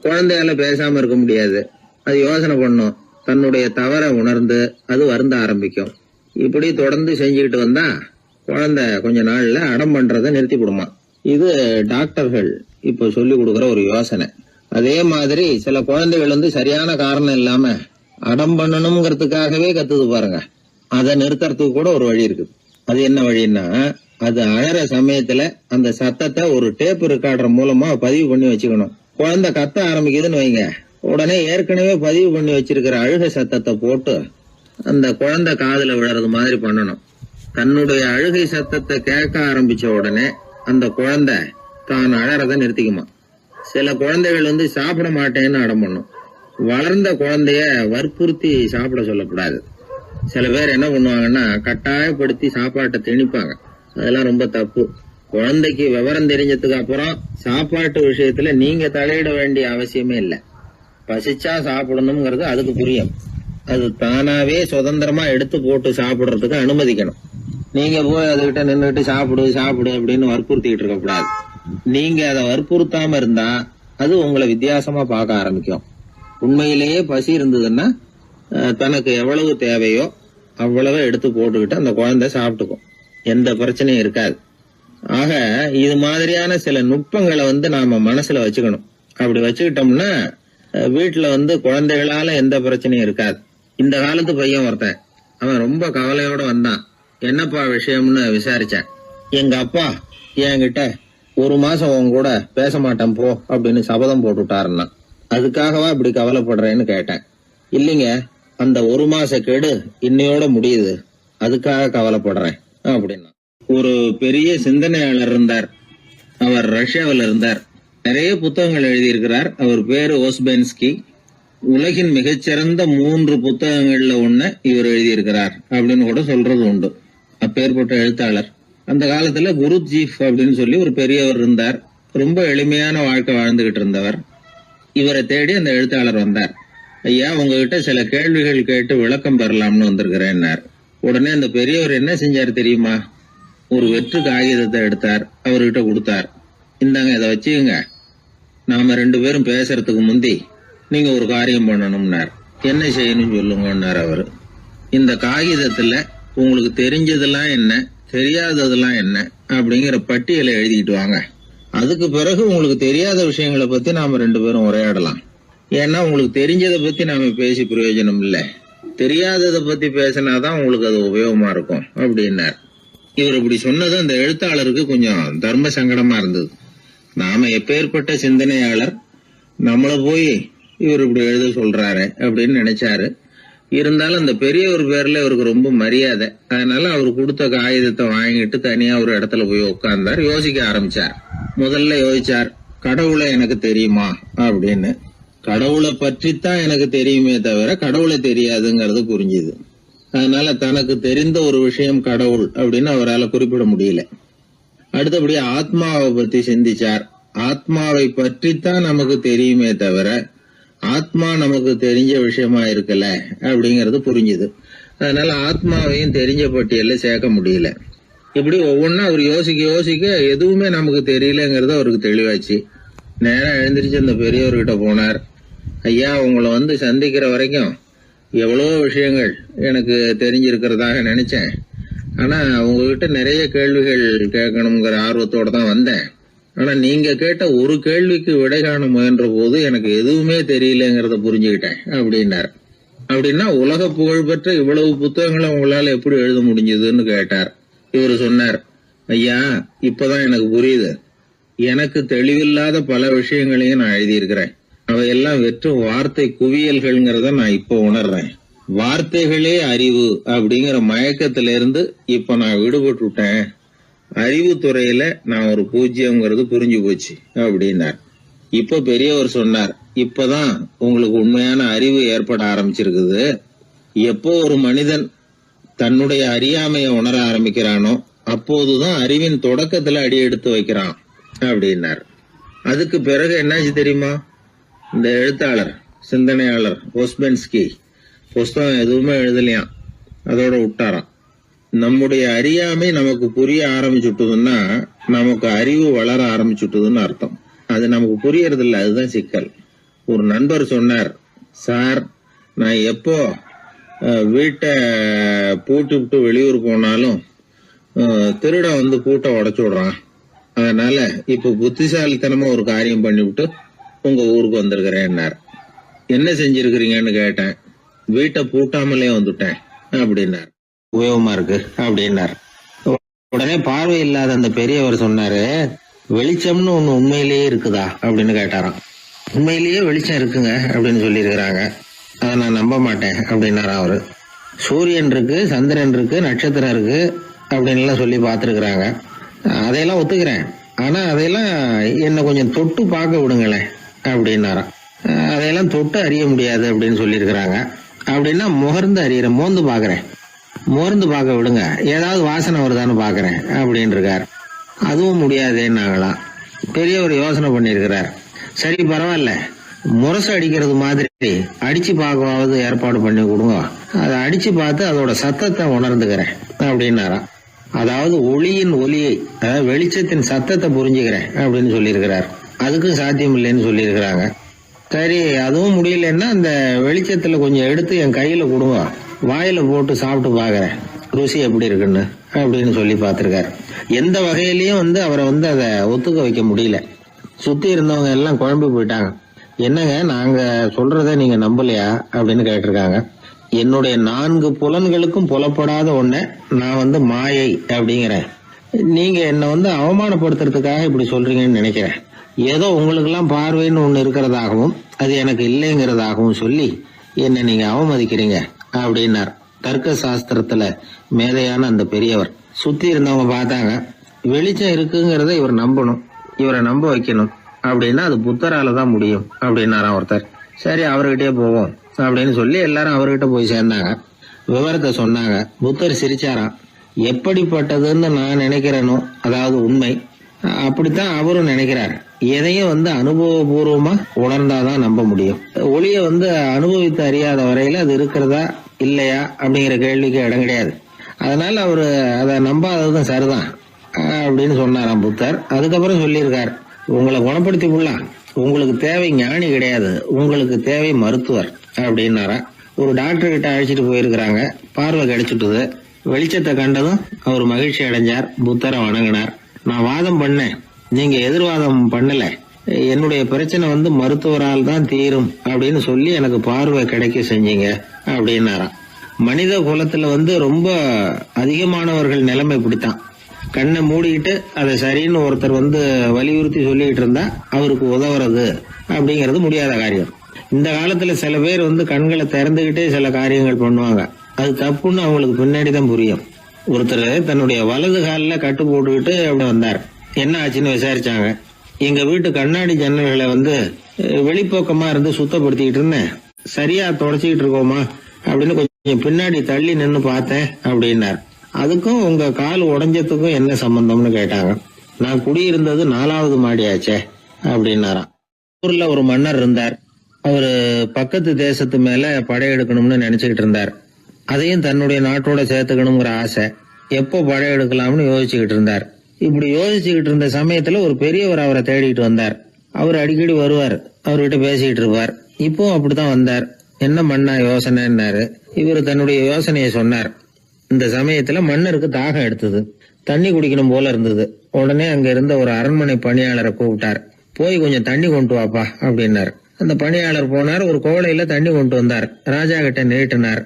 குழந்தையால பேசாம இருக்க முடியாது, அது யோசனை பண்ணும், தன்னுடைய தவறை உணர்ந்து அது வருந்த ஆரம்பிக்கும். இப்படி தொடர்ந்து செஞ்சுக்கிட்டு வந்தா குழந்தை கொஞ்ச நாள்ல அடம் பண்றதை நிறுத்தி விடுமா. இது டாக்டர்கள் இப்ப சொல்லி கொடுக்கற ஒரு யோசனை. அதே மாதிரி சில குழந்தைகள் சரியான காரணம் இல்லாம அடம் பண்ணணுங்கிறதுக்காகவே கத்துது பாருங்க, அதை நிறுத்துறதுக்கு கூட ஒரு வழி இருக்குது. அது என்ன வழின்னா, அது அழற சமயத்துல அந்த சத்தத்தை ஒரு டேப் ரெக்கார்டர் மூலமா பதிவு பண்ணி வச்சுக்கணும். குழந்தை கத்த ஆரம்பிக்குதுன்னு வைங்க, உடனே ஏற்கனவே பதிவு பண்ணி வச்சிருக்கிற அழுகை சத்தத்தை போட்டு அந்த குழந்தை காதுல விழறது மாதிரி பண்ணணும். தன்னுடைய அழுகை சத்தத்தை கேட்க ஆரம்பிச்ச உடனே அந்த குழந்தை தான் அழறத நிறுத்திக்குமா. சில குழந்தைகள் சாப்பிட மாட்டேன்னு அடம் பண்ணும். வளர்ந்த குழந்தைய வற்புறுத்தி சாப்பிட சொல்லக்கூடாது. சில பேர் என்ன பண்ணுவாங்கன்னா, கட்டாயப்படுத்தி சாப்பாட்டை திணிப்பாங்க. அதெல்லாம் ரொம்ப தப்பு. குழந்தைக்கு விவரம் தெரிஞ்சதுக்கு அப்புறம் சாப்பாட்டு விஷயத்துல நீங்க தலையிட வேண்டிய அவசியமே இல்லை. பசிச்சா சாப்பிடணுங்கிறது அதுக்கு புரியும். அது தானாவே சுதந்திரமா எடுத்து போட்டு சாப்பிடுறதுக்கு அனுமதிக்கணும். நீங்க போய் அதுகிட்ட நின்றுட்டு சாப்பிடு சாப்பிடு அப்படின்னு வற்புறுத்திட்டு இருக்க கூடாது. நீங்க அதை வற்புறுத்தாம இருந்தா அது உங்களை வித்தியாசமா பார்க்க ஆரம்பிக்கும். உண்மையிலேயே பசி இருந்ததுன்னா தனக்கு எவ்வளவு தேவையோ அவ்வளவு எடுத்து போட்டுக்கிட்டு அந்த குழந்தை சாப்பிட்டுக்கும், எந்த பிரச்சனையும் இருக்காது. ஆக இது மாதிரியான சில நுட்பங்களை நாம மனசுல வச்சுக்கணும். அப்படி வச்சுக்கிட்டோம்னா வீட்டுல குழந்தைகளால எந்த பிரச்சனையும் இருக்காது. இந்த காலத்து பையன் ஒருத்தன், அவன் ரொம்ப கவலையோட வந்தான். என்னப்பா விஷயம்னு விசாரிச்சேன். எங்க அப்பா என்கிட்ட 1 மாசம் உன் கூட பேச மாட்டேன் போ அப்படின்னு சபதம் போட்டுட்டாருன்னா, அதுக்காகவா இப்படி கவலைப்படுறேன்னு கேட்டேன். இல்லைங்க, அந்த 1 மாச கெடு இன்னையோட முடியுது, அதுக்காக கவலைப்படுறேன் அப்படின்னா. ஒரு பெரிய சிந்தனையாளர் இருந்தார். அவர் ரஷ்யாவில் இருந்தார். நிறைய புத்தகங்கள் எழுதியிருக்கிறார். அவர் பேரு ஓஸ்பென்ஸ்கி. உலகின் மிகச்சிறந்த 3 புத்தகங்கள்ல ஒண்ணு இவர் எழுதியிருக்கிறார் அப்படின்னு கூட சொல்றது உண்டு. அப்பேற்பட்ட எழுத்தாளர். அந்த காலத்துல குருஜீஃப் அப்படின்னு சொல்லி ஒரு பெரியவர் இருந்தார். ரொம்ப எளிமையான வாழ்க்கை வாழ்ந்துகிட்டு இருந்தவர். இவரை தேடி அந்த எழுத்தாளர் வந்தார். ஐயா, உங்ககிட்ட சில கேள்விகள் கேட்டு விளக்கம் பெறலாம்னு வந்திருக்கிறேன்னார். உடனே அந்த பெரியவர் என்ன செஞ்சார் தெரியுமா? ஒரு வெற்று காகிதத்தை எடுத்தார், அவர்கிட்ட கொடுத்தார். இந்தாங்க, இதை வச்சுக்கங்க, நாம 2 பேரும் பேசுறதுக்கு முந்தி நீங்க ஒரு காரியம் பண்ணணும்னார். என்ன செய்யணும் சொல்லுங்கன்னார் அவரு. இந்த காகிதத்துல உங்களுக்கு தெரிஞ்சதெல்லாம் என்ன, தெரியாததெல்லாம் என்ன அப்படிங்கிற பட்டியலை எழுதிட்டு வாங்க. அதுக்கு பிறகு உங்களுக்கு தெரியாத விஷயங்களை பத்தி நாம 2 பேரும் உரையாடலாம். ஏன்னா உங்களுக்கு தெரிஞ்சதை பத்தி நாம பேசி பிரயோஜனம் இல்லை, தெரியாததை பத்தி பேசினாதான் உங்களுக்கு அது உபயோகமா இருக்கும் அப்படின்னார். இவர் இப்படி சொன்னது அந்த எழுத்தாளருக்கு கொஞ்சம் தர்ம சங்கடமா இருந்தது. நாம எப்பேற்பட்ட சிந்தனையாளர், நம்மள போய் இவர் இப்படி எழுத சொல்றாரு அப்படின்னு நினைச்சாரு. இருந்தாலும் அந்த பெரியவர் பேர்ல இவருக்கு ரொம்ப மரியாதை. அதனால அவர் கொடுத்த காகிதத்தை வாங்கிட்டு தனியா ஒரு இடத்துல போய் உட்கார்ந்தார். யோசிக்க ஆரம்பிச்சார். முதல்ல யோசிச்சார், கடவுளை எனக்கு தெரியுமா அப்படின்னு. கடவுளை பற்றித்தான் எனக்கு தெரியுமே தவிர கடவுளை தெரியாதுங்கிறது புரிஞ்சுது. அதனால தனக்கு தெரிந்த ஒரு விஷயம் கடவுள் அப்படின்னு அவரால் குறிப்பிட முடியல. அடுத்தபடி ஆத்மாவை பத்தி சிந்திச்சார். ஆத்மாவை பற்றித்தான் நமக்கு தெரியுமே தவிர ஆத்மா நமக்கு தெரிஞ்ச விஷயமா இருக்கல அப்படிங்கறது புரிஞ்சுது. அதனால ஆத்மாவையும் தெரிஞ்ச பட்டியல்ல சேர்க்க முடியல. இப்படி ஒவ்வொன்னா அவர் யோசிக்க யோசிக்க எதுவுமே நமக்கு தெரியலங்கிறது அவருக்கு தெளிவாச்சு. நேரம் எழுந்திரிச்சு அந்த பெரியவர்கிட்ட போனார். ஐயா, உங்களை சந்திக்கிற வரைக்கும் எவ்வளவோ விஷயங்கள் எனக்கு தெரிஞ்சிருக்கிறதாக நினைச்சேன். ஆனா உங்ககிட்ட நிறைய கேள்விகள் கேட்கணுங்கிற ஆர்வத்தோட தான் வந்தேன். ஆனா நீங்க கேட்ட ஒரு கேள்விக்கு விடை காண முயன்ற போது எனக்கு எதுவுமே தெரியலங்கிறத புரிஞ்சுக்கிட்டேன் அப்படின்னார். அப்படின்னா உலக புகழ்பெற்ற இவ்வளவு புத்தகங்களை உங்களால எப்படி எழுத முடிஞ்சதுன்னு கேட்டார். இவரு சொன்னார், ஐயா, இப்பதான் எனக்கு புரியுது. எனக்கு தெளிவில்லாத பல விஷயங்களையும் நான் எழுதியிருக்கிறேன். அவையெல்லாம் வெறும் வார்த்தை குவியல்கள்ங்கிறத நான் இப்ப உணர்றேன். வார்த்தைகளே அறிவு அப்படிங்கிற மயக்கத்திலிருந்து இப்ப நான் விடுபட்டுட்டேன். அறிவுத்துறையில நான் ஒரு பூஜ்யம்ங்கிறது புரிஞ்சு போச்சு அப்படின்னார். இப்ப பெரியவர் சொன்னார், இப்பதான் உங்களுக்கு உண்மையான அறிவு ஏற்பட ஆரம்பிச்சிருக்குது. எப்போ ஒரு மனிதன் தன்னுடைய அறியாமையை உணர ஆரம்பிக்கிறானோ அப்போதுதான் அறிவின் தொடக்கத்துல அடி எடுத்து வைக்கிறான் அப்படின்னார். அதுக்கு பிறகு என்னாச்சு தெரியுமா? இந்த எழுத்தாளர், சிந்தனையாளர் ஓஸ்பென்ஸ்கி புஸ்தகம் எதுவுமே எழுதலையாம், அதோட விட்டாராம். நம்முடைய அறியாமை நமக்கு புரிய ஆரம்பிச்சுட்டுதுன்னா நமக்கு அறிவு வளர ஆரம்பிச்சுட்டுதுன்னு அர்த்தம். அது நமக்கு புரியறது இல்லை, அதுதான் சிக்கல். ஒரு நண்பர் சொன்னார், சார், நான் எப்போ வீட்டை பூட்டி விட்டு வெளியூர் போனாலும் திருடன் பூட்டை உடைச்சு விடுறான். அதனால இப்ப புத்திசாலித்தனமா ஒரு காரியம் பண்ணிவிட்டு உங்க ஊருக்கு வந்திருக்கிறேன்னார். என்ன செஞ்சிருக்கிறீங்கன்னு கேட்டேன். வீட்டை பூட்டாமலே வந்துட்டேன் அப்படின்னார். உபயோகமா இருக்கு அப்படின்னார். உடனே பார்வை இல்லாத அந்த பெரியவர் சொன்னாரு, வெளிச்சம்னு ஒண்ணு உண்மையிலேயே இருக்குதா அப்படின்னு கேட்டாராம். உண்மையிலேயே வெளிச்சம் இருக்குங்க அப்படின்னு சொல்லி இருக்கிறாங்க, அதை நான் நம்ப மாட்டேன் அப்படின்னாரா அவரு. சூரியன் இருக்கு, சந்திரன் இருக்கு, நட்சத்திரம் இருக்கு அப்படின்னு எல்லாம் சொல்லி பார்த்துருக்குறாங்க, அதையெல்லாம் ஒத்துக்கிறேன். ஆனா அதையெல்லாம் என்ன கொஞ்சம் தொட்டு பார்க்க விடுங்களேன் அப்படின்னாராம். அதையெல்லாம் தொட்டு அறிய முடியாது அப்படின்னு சொல்லியிருக்கிறாங்க. அப்படின்னா முகர்ந்து அறியறேன், மோந்து பாக்குறேன். மோர்ந்து பார்க்க விடுங்க, ஏதாவது வாசனை வருதான்னு பாக்குறேன் அப்படின்னு இருக்கார். அதுவும் முடியாதேன்னாங்களாம். பெரியவர் யோசனை பண்ணிருக்கிறார். சரி, பரவாயில்ல, முரசு அடிக்கிறது மாதிரி அடிச்சு பார்க்கவாவது ஏற்பாடு பண்ணி கொடுங்க, அதை அடிச்சு பார்த்து அதோட சத்தத்தை உணர்ந்துக்கிறேன் அப்படின்னாராம். அதாவது ஒளியின் ஒலியை, அதாவது வெளிச்சத்தின் சத்தத்தை புரிஞ்சுக்கிறேன் அப்படின்னு சொல்லியிருக்கிறார். அதுக்கும் சாத்தியம் இல்லைன்னு சொல்லியிருக்கிறாங்க. சரி, அதுவும் முடியலன்னா அந்த வெளிச்சத்துல கொஞ்சம் எடுத்து என் கையில கொடுங்க, வாயில போட்டு சாப்பிட்டு பாக்குறேன் ருசி எப்படி இருக்குன்னு அப்படின்னு சொல்லி பார்த்திருக்காரு. எந்த வகையிலயும் அவரை அதை ஒத்துக்க வைக்க முடியல. சுத்தி இருந்தவங்க எல்லாம் குழம்பி போயிட்டாங்க. என்னங்க, நாங்க சொல்றத நீங்க நம்பலையா அப்படின்னு கேட்டிருக்காங்க. என்னுடைய 4 புலன்களுக்கும் புலப்படாத ஒன்ன நான் மாயை அப்படிங்கிறேன். நீங்க என்ன அவமானப்படுத்துறதுக்காக இப்படி சொல்றீங்கன்னு நினைக்கிறேன். ஏதோ உங்களுக்கு எல்லாம் பார்வைன்னு ஒண்ணு இருக்கிறதாகவும் அது எனக்கு இல்லைங்கிறதாகவும் சொல்லி என்ன நீங்க அவமதிக்கிறீங்க அப்படின்னார். தர்க்க சாஸ்திரத்துல மேதையான அந்த பெரியவர். சுத்தி இருந்தவங்க பார்த்தாங்க, வெளிச்சம் இருக்குங்கிறத இவர் நம்பணும், இவரை நம்ப வைக்கணும் அப்படின்னா அது புத்தரால தான் முடியும் அப்படின்னாராம் ஒருத்தர். சரி அவர்கிட்டயே போவோம் அப்படின்னு சொல்லி எல்லாரும் அவர்கிட்ட போய் சேர்ந்தாங்க. விவரத்தை சொன்னாங்க. புத்தர் சிரிச்சாராம். எப்படிப்பட்டதுன்னு நான் நினைக்கிறேனோ, அதாவது உண்மை, அப்படித்தான் அவரும் நினைக்கிறார். எதையும் அனுபவபூர்வமா உணர்ந்தாதான் நம்ப முடியும். ஒளிய அனுபவித்து அறியாத வரையில அது இருக்கிறதா இல்லையா அப்படிங்கிற கேள்விக்கு இடம் கிடையாது. அதனால அவரு அதை நம்பாததும் சரிதான் அப்படின்னு சொன்னாராம் புத்தர். அதுக்கப்புறம் சொல்லியிருக்கார், உங்களை குணப்படுத்தி கொள்ளலாம், உங்களுக்கு தேவை ஞானி கிடையாது, உங்களுக்கு தேவை மருத்துவர் அப்படின்னாரா. ஒரு டாக்டர் கிட்ட அழைச்சிட்டு போயிருக்கிறாங்க. பார்வை கிடைச்சிட்டுது. வெளிச்சத்தை கண்டதும் அவர் மகிழ்ச்சி அடைஞ்சார். புத்தரை வணங்கினார். நான் வாதம் பண்ணேன், நீங்க எதிர்வாதம் பண்ணல. என்னுடைய பிரச்சனை மருத்துவரால் தான் தீரும் அப்படின்னு சொல்லி எனக்கு பார்வை கிடைக்க செஞ்சீங்க அப்படின்னாராம். மனித குலத்துல ரொம்ப அதிகமானவர்கள் நிலைமை இப்படித்தான். கண்ணை மூடிக்கிட்டு அதை சரின்னு ஒருத்தர் வலியுறுத்தி சொல்லிட்டு இருந்தா அவருக்கு உதவுறது அப்படிங்கிறது முடியாத காரியம். இந்த காலத்துல சில பேர் கண்களை திறந்துகிட்டே சில காரியங்கள் பண்ணுவாங்க. அது தப்புன்னு அவங்களுக்கு பின்னாடி தான் புரியும். ஒருத்தர் தன்னுடைய வலது காலில் கட்டு போட்டுக்கிட்டு அப்படி வந்தார். என்ன ஆச்சுன்னு விசாரிச்சாங்க. எங்க வீட்டு கண்ணாடி ஜன்னல்களை வெளிப்போக்கமா இருந்து சுத்தப்படுத்திக்கிட்டு இருந்தேன், சரியா தொடச்சிக்கிட்டு இருக்கோமா அப்படின்னு கொஞ்சம் பின்னாடி தள்ளி நின்று பார்த்தேன் அப்படின்னார். அதுக்கும் உங்க கால் உடைஞ்சதுக்கும் என்ன சம்பந்தம்னு கேட்டாங்க. நான் குடியிருந்தது 4வது மாடியாச்சே அப்படின்னாராம். ஊர்ல ஒரு மன்னர் இருந்தார். அவரு பக்கத்து தேசத்து மேல படையெடுக்கணும்னு நினைச்சுக்கிட்டு இருந்தார். அதையும் தன்னுடைய நாட்டோட சேர்த்துக்கணுங்கிற ஆசை. எப்போ படையெடுக்கலாம்னு யோசிச்சுக்கிட்டு இருந்தார். இப்படி யோசிச்சுக்கிட்டு இருந்த சமயத்துல ஒரு பெரியவர் அவரை தேடிட்டு வந்தார். அவர் அடிக்கடி வருவார், அவர்கிட்ட பேசிக்கிட்டு இருப்பார். இப்போ அப்படித்தான் வந்தார். என்ன மன்னா யோசனைன்னாரு. இவர் தன்னுடைய யோசனையை சொன்னார். இந்த சமயத்துல மன்னருக்கு தாகம் எடுத்தது, தண்ணி குடிக்கணும் போல இருந்தது. உடனே அங்க இருந்த ஒரு அரண்மனை பணியாளரை கூப்பிட்டார். போய் கொஞ்சம் தண்ணி கொண்டு வாப்பா அப்படின்னார். அந்த பணியாளர் போனார். ஒரு கோலையில தண்ணி கொண்டு வந்தார். ராஜா கிட்ட நீட்டினார்.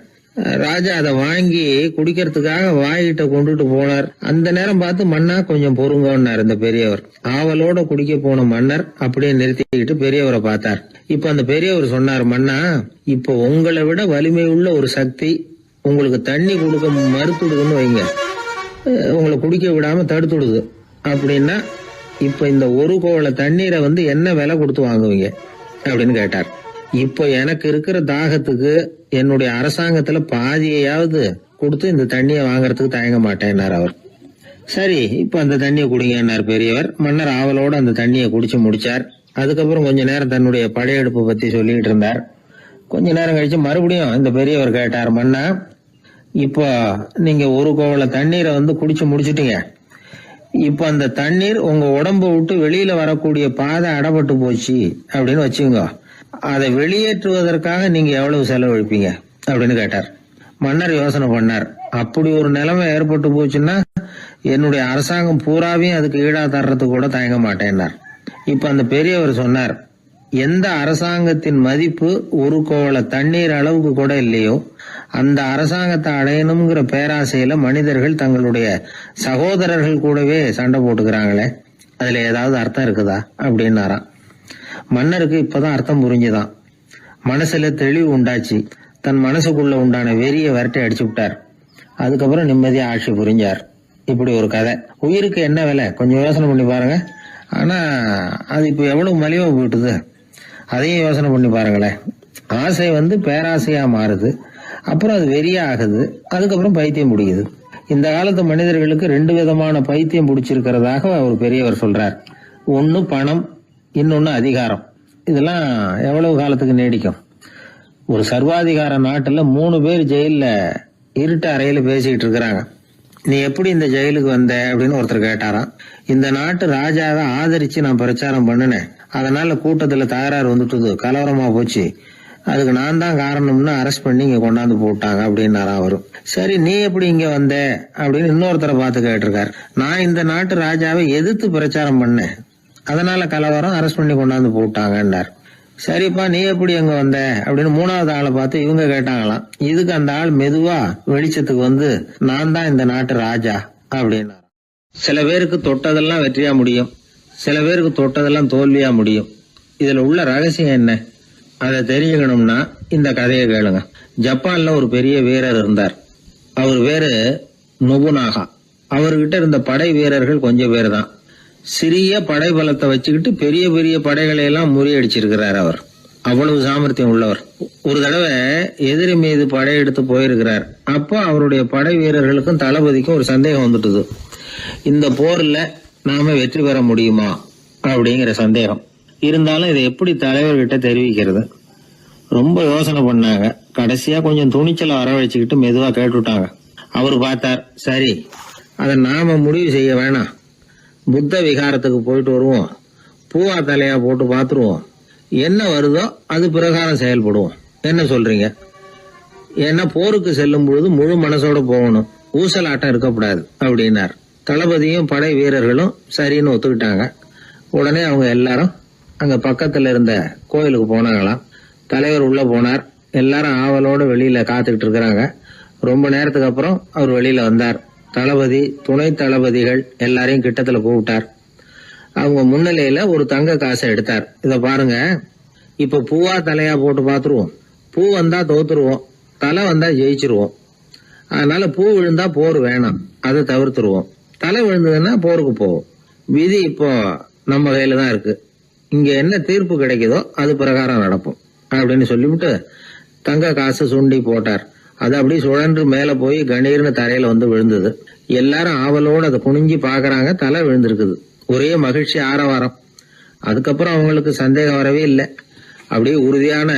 ராஜா அதை வாங்கி குடிக்கிறதுக்காக வாய்கிட்ட கொண்டுட்டு போனார். அந்த நேரம் பார்த்து, மன்னா கொஞ்சம் பொறுங்கன்னார் இந்த பெரியவர். ஆவலோட குடிக்க போன மன்னர் அப்படியே நிறுத்திக்கிட்டு பெரியவரை பார்த்தார். இப்ப அந்த பெரியவர் சொன்னார், மன்னா இப்ப உங்களை விட வலிமை உள்ள ஒரு சக்தி உங்களுக்கு தண்ணி கொடுக்க மறுத்துடுதுன்னு வைங்க, உங்களை குடிக்க விடாம தடுத்துடுது அப்படின்னா, இப்ப இந்த ஒரு கோவள தண்ணீரை என்ன விலை கொடுத்து வாங்குவீங்க அப்படின்னு கேட்டார். இப்ப எனக்கு இருக்கிற தாகத்துக்கு என்னுடைய அரசாங்கத்துல பாதியையாவது கொடுத்து இந்த தண்ணியை வாங்கறதுக்கு தயங்க மாட்டேன்னார் அவர். சரி இப்ப அந்த தண்ணியை குடிங்கன்னார் பெரியவர். மன்னர் ஆவலோட அந்த தண்ணியை குடிச்சு முடிச்சார். அதுக்கப்புறம் கொஞ்ச நேரம் தன்னுடைய படையெடுப்பு பத்தி சொல்லிட்டு இருந்தார். கொஞ்ச நேரம் கழிச்சு மறுபடியும் இந்த பெரியவர் கேட்டார், மன்னா இப்போ நீங்க ஒரு கோவள தண்ணீரை குடிச்சு முடிச்சிட்டீங்க. இப்ப அந்த தண்ணீர் உங்க உடம்ப விட்டு வெளியில வரக்கூடிய பாதை அடப்பட்டு போச்சு அப்படின்னு வச்சுங்க, அதை வெளியேற்றுவதற்காக நீங்க எவ்வளவு செலவழிப்பீங்க அப்படின்னு கேட்டார். மன்னர் யோசனை பண்ணார். அப்படி ஒரு நிலைமை ஏற்பட்டு போச்சுன்னா என்னுடைய அரசாங்கம் பூராவையும் அதுக்கு ஈடா தர்றதுக்கு கூட தயங்க மாட்டேன்னார். இப்ப அந்த பெரியவர் சொன்னார், எந்த அரசாங்கத்தின் மதிப்பு ஒரு கோவள தண்ணீர் அளவுக்கு கூட இல்லையோ அந்த அரசாங்கத்தை அடையணுங்கிற பேராசையில மனிதர்கள் தங்களுடைய சகோதரர்கள் கூடவே சண்டை போட்டுக்கிறாங்களே, அதுல ஏதாவது அர்த்தம் இருக்குதா அப்படின்னாராம். மன்னருக்கு இப்பதான் அர்த்தம் புரிஞ்சுதான். மனசுல தெளிவு உண்டாச்சு. தன் மனசுக்குள்ள உண்டான வெறிய விரட்டி அடிச்சு விட்டார். அதுக்கப்புறம் நிம்மதியா ஆட்சி புரிஞ்சார். இப்படி ஒரு கதை. உயிருக்கு என்ன விலை கொஞ்சம் யோசனை பண்ணி பாருங்க. ஆனா அது இப்ப எவ்வளவு மலிவா போயிட்டுது, அதையும் யோசனை பண்ணி பாருங்களேன். ஆசை பேராசையா மாறுது, அப்புறம் அது வெறியா ஆகுது, அதுக்கப்புறம் பைத்தியம் பிடிக்குது. இந்த காலத்து மனிதர்களுக்கு 2 விதமான பைத்தியம் பிடிச்சிருக்கிறதாக ஒரு பெரியவர் சொல்றார். ஒன்னு பணம், இன்னொன்னு அதிகாரம். இதெல்லாம் எவ்வளவு காலத்துக்கு நீடிக்கும்? ஒரு சர்வாதிகார நாட்டுல 3 பேர் ஜெயில இருட்டு அறையில பேசிக்கிட்டு இருக்கிறாங்க. நீ எப்படி இந்த ஜெயிலுக்கு வந்த அப்படின்னு ஒருத்தர் கேட்டாராம். இந்த நாட்டு ராஜாவை ஆதரிச்சு நான் பிரச்சாரம் பண்ணினேன், அதனால கூட்டத்துல தகராறு வந்துட்டுது, கலவரமா போச்சு, அதுக்கு நான் தான் காரணம்னு அரெஸ்ட் பண்ணி இங்க கொண்டாந்து போட்டாங்க அப்படின்னாராம் அவரும். சரி நீ எப்படி இங்க வந்த அப்படின்னு இன்னொருத்தரை பார்த்து கேட்டிருக்காரு. நான் இந்த நாட்டு ராஜாவை எதிர்த்து பிரச்சாரம் பண்ணேன், அதனால கலவரம், அரெஸ்ட் பண்ணி கொண்டாந்து போட்டாங்கன்னார். சரிப்பா நீ எப்படி அங்க வந்த அப்படின்னு 3வது ஆளை பார்த்து இவங்க கேட்டாங்களாம். இதுக்கு அந்த ஆள் மெதுவா வெளிச்சத்துக்கு நான் தான் இந்த நாட்டு ராஜா அப்படின்னா. சில பேருக்கு தொட்டதெல்லாம் வெற்றியா முடியும், சில பேருக்கு தொட்டதெல்லாம் தோல்வியா முடியும். இதுல உள்ள ரகசியம் என்ன? அதை தெரிஞ்சுக்கணும்னா இந்த கதையை கேளுங்க. ஜப்பான்ல ஒரு பெரிய வீரர் இருந்தார். அவர் பேரு நொபுனாகா. அவர்கிட்ட இருந்த படை வீரர்கள் கொஞ்சம் பேர் தான். சிறிய படை பலத்தை வச்சுக்கிட்டு பெரிய பெரிய படைகளை எல்லாம் முறியடிச்சிருக்கிறார். அவர் அவ்வளவு சாமர்த்தியம் உள்ளவர். ஒரு தடவை எதிரி மீது படையெடுத்து போயிருக்கிறார். அப்போ அவருடைய படை வீரர்களுக்கும் தளபதிக்கும் ஒரு சந்தேகம் வந்துட்டுது. இந்த போர்ல நாம வெற்றி பெற முடியுமா அப்படிங்கிற சந்தேகம் இருந்தாலும் இதை எப்படி தலைவர்கிட்ட தெரிவிக்கிறது? ரொம்ப யோசனை பண்ணாங்க. கடைசியா கொஞ்சம் துணிச்சலை வரவழைச்சுக்கிட்டு மெதுவா கேட்டுட்டாங்க. அவர் பார்த்தார், சரி அதை நாம முடிவு செய்ய வேணாம், புத்த விகாரத்துக்கு போயிட்டு வருவோம், பூவா தலையா போட்டு பாத்துருவோம், என்ன வருதோ அது பிரகாரம் செயல்படுவோம், என்ன சொல்றீங்க? ஏன்னா போருக்கு செல்லும் பொழுது முழு மனசோட போகணும், ஊசலாட்டம் இருக்கக்கூடாது அப்படின்னார். தளபதியும் படை வீரர்களும் சரின்னு ஒத்துக்கிட்டாங்க. உடனே அவங்க எல்லாரும் அங்க பக்கத்துல இருந்த கோயிலுக்கு போனாங்களாம். தலைவர் உள்ள போனார். எல்லாரும் ஆவலோட வெளியில காத்துக்கிட்டு இருக்கிறாங்க. ரொம்ப நேரத்துக்கு அப்புறம் அவர் வெளியில வந்தார். தளபதி, துணை தளபதிகள் எல்லாரையும் கிட்டத்துல கூப்பிட்டார். அவங்க முன்னிலையில ஒரு தங்க காசை எடுத்தார். இத பாருங்க, இப்ப பூவா தலையா போட்டு பாத்துருவோம். பூ வந்தா தோத்துருவோம், தலை வந்தா ஜெயிச்சிருவோம். அதனால பூ விழுந்தா போர் வேணாம், அதை தவிர்த்துருவோம். தலை விழுந்ததுன்னா போருக்கு போவோம். விதி இப்போ நம்ம கையில தான் இருக்கு. இங்க என்ன தீர்ப்பு கிடைக்குதோ அது பிரகாரம் நடப்போம் அப்படின்னு சொல்லிவிட்டு தங்க காசு சுண்டி போட்டார். அது அப்படியே சுழன்று மேல போய் கணீர்னு தரையில வந்து விழுந்தது. எல்லாரும் ஆவலோடு அதை குனிஞ்சி பாக்குறாங்க. தலை விழுந்திருக்குது. ஒரே மகிழ்ச்சி, ஆரவாரம். அதுக்கப்புறம் அவங்களுக்கு சந்தேகம் வரவே இல்லை. அப்படியே உறுதியான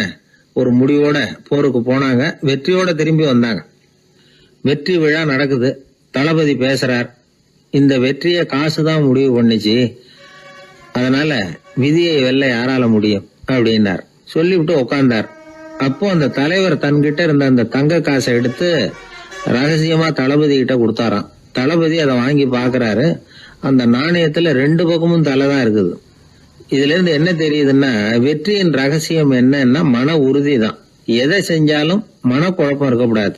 ஒரு முடிவோட போருக்கு போனாங்க. வெற்றியோட திரும்பி வந்தாங்க. வெற்றி விழா நடக்குது. தளபதி பேசுறார், இந்த வெற்றியை காசுதான் முடிவு பண்ணிச்சு, அதனால விதியை வெல்ல யாரால முடியும் அப்படின்னார். சொல்லிவிட்டு உட்கார்ந்தார். அப்போ அந்த தலைவர் தன்கிட்ட இருந்த அந்த தங்க காசை எடுத்து ரகசியமா தளபதி கிட்ட கொடுத்தாராம். தளபதி அதை வாங்கி பாக்குறாரு. அந்த நாணயத்துல 2 பக்கமும் தலை தான் இருக்குது. இதுல இருந்து என்ன தெரியுதுன்னா, வெற்றியின் ரகசியம் என்னன்னா மன உறுதி தான். எதை செஞ்சாலும் மனக்குழப்பம் இருக்கக்கூடாது.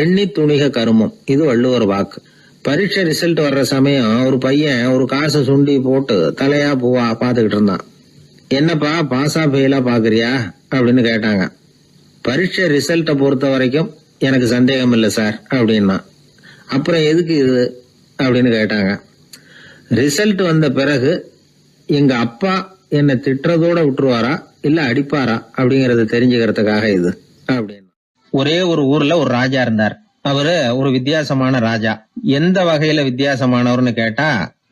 எண்ணி துணிக கருமம், இது வள்ளுவர் வாக்கு. பரீட்சை ரிசல்ட் வர்ற சமயம் ஒரு பையன் ஒரு காசை சுண்டி போட்டு தலையா பூவா பாத்துக்கிட்டு இருந்தான். என்னப்பா பாஸா ஃபெயிலா பாக்குறியா அப்படின்னு கேட்டாங்க. பரீட்சை ரிசல்ட்டை பொறுத்த வரைக்கும் எனக்கு சந்தேகம் இல்லை சார் அப்படின்னா. அப்புறம் எதுக்கு இது அப்படின்னு கேட்டாங்க. ரிசல்ட் வந்த பிறகு எங்க அப்பா என்னை திட்டுறதோட விட்டுருவாரா இல்ல அடிப்பாரா அப்படிங்கறத தெரிஞ்சுக்கிறதுக்காக இது அப்படின்னு. ஒரே ஒரு ஊர்ல ஒரு ராஜா இருந்தார். அவரு ஒரு வித்தியாசமான ராஜா. எந்த வகையில வித்தியாசமானவர்னு கேட்டா,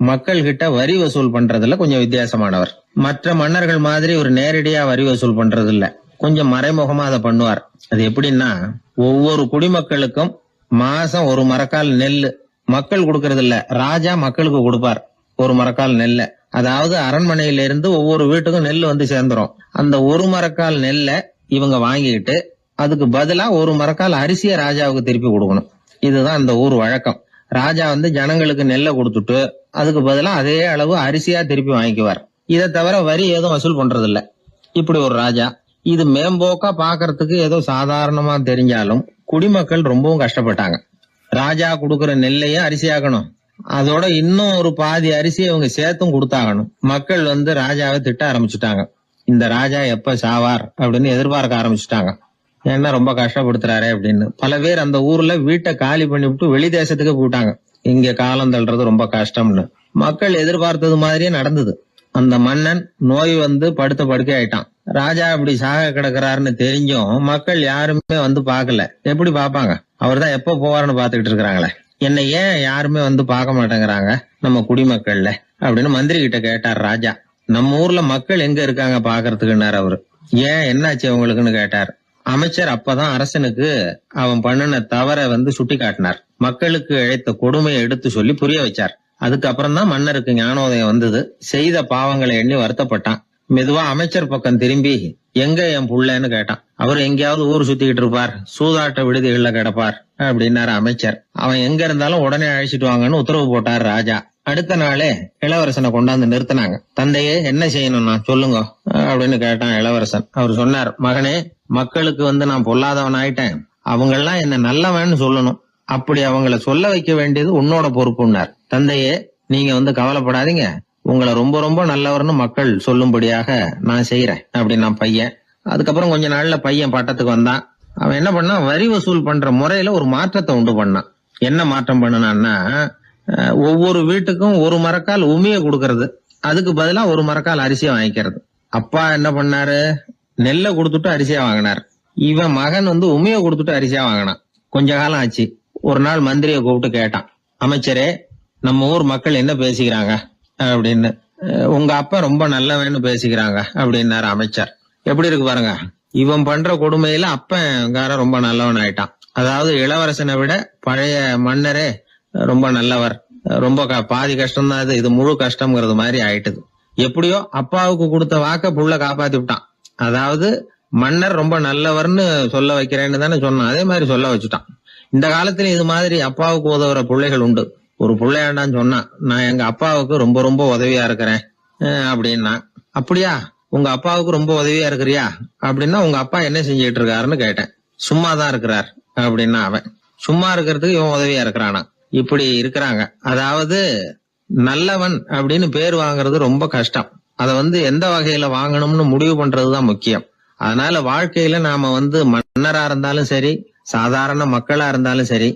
மக்கள் கிட்ட வரி வசூல் பண்றதுல கொஞ்சம் வித்தியாசமானவர். மற்ற மன்னர்கள் மாதிரி ஒரு நேரடியா வரி வசூல் பண்றது இல்ல, கொஞ்சம் மறைமுகமா அதை பண்ணுவார். அது எப்படின்னா, ஒவ்வொரு குடிமக்களுக்கும் மாசம் ஒரு மரக்கால் நெல்லு மக்கள் கொடுக்கறது இல்ல, ராஜா மக்களுக்கு கொடுப்பார். ஒரு மரக்கால் நெல்ல, அதாவது அரண்மனையில இருந்து ஒவ்வொரு வீட்டுக்கும் நெல் வந்து சேர்ந்துரும். அந்த ஒரு மரக்கால் நெல்ல இவங்க வாங்கிட்டு அதுக்கு பதிலா ஒரு மரக்கால் அரிசிய ராஜாவுக்கு திருப்பி கொடுக்கணும். இதுதான் அந்த ஊர் வழக்கம். ராஜா வந்து ஜனங்களுக்கு நெல்லை கொடுத்துட்டு அதுக்கு பதிலா அதே அளவு அரிசியா திருப்பி வாங்கிக்குவார். இதை தவிர வரி ஏதும் வசூல் பண்றது இல்ல. இப்படி ஒரு ராஜா. இது மேம்போக்கா பாக்குறதுக்கு ஏதோ சாதாரணமா தெரிஞ்சாலும் குடிமக்கள் ரொம்பவும் கஷ்டப்பட்டாங்க. ராஜா கொடுக்கற நெல்லையும் அரிசியாக்கணும், அதோட இன்னும் ஒரு பாதி அரிசியை இவங்க சேர்த்தும் கொடுத்தாகணும். மக்கள் வந்து ராஜாவை திட்ட ஆரம்பிச்சுட்டாங்க. இந்த ராஜா எப்ப சாவார் அப்படின்னு எதிர்பார்க்க ஆரம்பிச்சுட்டாங்க. ஏன்னா ரொம்ப கஷ்டப்படுத்துறாரு அப்படின்னு. பல பேர் அந்த ஊர்ல வீட்டை காலி பண்ணி விட்டு வெளி தேசத்துக்கு போயிட்டாங்க. இங்க காலம் தள்ளுறது ரொம்ப கஷ்டம்னு. மக்கள் எதிர்பார்த்தது மாதிரியே நடந்தது. அந்த மன்னன் நோய் வந்து படுத்த படுக்கை ஆயிட்டான். ராஜா இப்படி சாக கிடக்குறாருன்னு தெரிஞ்சும் மக்கள் யாருமே வந்து பாக்கல. எப்படி பாப்பாங்க? அவர் தான் எப்ப போவாருன்னு பாத்துக்கிட்டு இருக்கிறாங்களே. என்னை ஏன் யாருமே வந்து பார்க்க மாட்டேங்கிறாங்க நம்ம குடிமக்கள்ல அப்படின்னு மந்திரி கிட்ட கேட்டார் ராஜா. நம்ம ஊர்ல மக்கள் எங்க இருக்காங்க பாக்குறதுக்குன்னாரு அவரு. ஏன் என்னாச்சு அவங்களுக்குன்னு கேட்டார். அமைச்சர் அப்பதான் அரசனுக்கு அவன் பண்ணின தவற வந்து சுட்டி காட்டினார். மக்களுக்கு இழைத்த கொடுமையை எடுத்து சொல்லி புரிய வச்சார். அதுக்கப்புறம் தான் மன்னருக்கு ஞானோதயம் வந்தது. செய்த பாவங்களை எண்ணி வருத்தப்பட்டான். மெதுவா அமைச்சர் பக்கம் திரும்பி, எங்க என் புள்ளன்னு கேட்டான். அவர் எங்கேயாவது ஊர் சுத்திக்கிட்டு இருப்பார், சூதாட்ட விடுதிகள்ல கிடப்பார் அப்படின்னாரு அமைச்சர். அவன் எங்க இருந்தாலும் உடனே அழைச்சிட்டு வாங்கன்னு உத்தரவு போட்டார் ராஜா. அடுத்த நாளே இளவரசனை கொண்டாந்து நிறுத்தினாங்க. தந்தையே, என்ன செய்யணும்னா சொல்லுங்க அப்படின்னு கேட்டான் இளவரசன். அவர் சொன்னார், மகனே, மக்களுக்கு வந்து நான் பொல்லாதவன் ஆயிட்டேன், அவங்கெல்லாம் என்ன நல்லவன்னு சொல்லணும். அப்படி அவங்கள சொல்ல வைக்க வேண்டியது உன்னோட பொறுப்புன்னார். தந்தையே, நீங்க வந்து கவலைப்படாதீங்க, உங்களை ரொம்ப ரொம்ப நல்லவர்னு மக்கள் சொல்லும்படியாக நான் செய்யறேன் அப்படின்னா பையன். அதுக்கப்புறம் கொஞ்ச நாள்ல பையன் பட்டத்துக்கு வந்தான். அவன் என்ன பண்ணான், வரி வசூல் பண்ற முறையில ஒரு மாற்றத்தை உண்டு பண்ணான். என்ன மாற்றம் பண்ணனான்னா, ஒவ்வொரு வீட்டுக்கும் ஒரு மரக்கால் உமிய கொடுக்கறது, அதுக்கு பதிலா ஒரு மரக்கால் அரிசியை வாங்கிக்கிறது. அப்பா என்ன பண்ணாரு, நெல்லை கொடுத்துட்டு அரிசியா வாங்கினார். இவன் மகன் உமிய கொடுத்துட்டு அரிசியா வாங்கினான். கொஞ்ச காலம் ஆச்சு. ஒரு நாள் மந்திரியை கூப்பிட்டு கேட்டான், அமைச்சரே, நம்ம ஊர் மக்கள் என்ன பேசிக்கிறாங்க அப்படின்னு. உங்க அப்பா ரொம்ப நல்லவன்னு பேசிக்கிறாங்க அப்படின்னாரு அமைச்சர். எப்படி இருக்கு பாருங்க, இவன் பண்ற கொடுமையில அப்பன் ரொம்ப நல்லவன் ஆயிட்டான். அதாவது இளவரசனை விட பழைய மன்னரே ரொம்ப நல்லவர், ரொம்ப பாதி கஷ்டம் தான் இது முழு கஷ்டம்ங்கிறது மாதிரி ஆயிட்டுது. எப்படியோ அப்பாவுக்கு கொடுத்த வாக்க புள்ள காப்பாத்தி விட்டான். அதாவது மன்னர் ரொம்ப நல்லவர்னு சொல்ல வைக்கிறேன்னு தானே சொன்னான், அதே மாதிரி சொல்ல வச்சுட்டான். இந்த காலத்துல இது மாதிரி அப்பாவுக்கு உதவுற பிள்ளைகள் உண்டு. ஒரு பிள்ளையாண்டான்னு சொன்னான், நான் எங்க அப்பாவுக்கு ரொம்ப ரொம்ப உதவியா இருக்கிறேன் அப்படின்னா. அப்படியா, உங்க அப்பாவுக்கு ரொம்ப உதவியா இருக்கிறியா அப்படின்னா, உங்க அப்பா என்ன செஞ்சிட்டு இருக்காருன்னு கேட்டேன். சும்மாதான் இருக்கிறார் அப்படின்னா அவன். சும்மா இருக்கிறதுக்கு இவன் உதவியா இருக்கிறானா? இப்படி இருக்கிறாங்க. அதாவது நல்லவன் அப்படின்னு பேர் வாங்குறது ரொம்ப கஷ்டம். அத எந்த வகையில வாங்கணும்னு முடிவு பண்றதுதான் முக்கியம். அதனால வாழ்க்கையில நாம மன்னரா இருந்தாலும் சரி, சாதாரண மக்களா இருந்தாலும் சரி,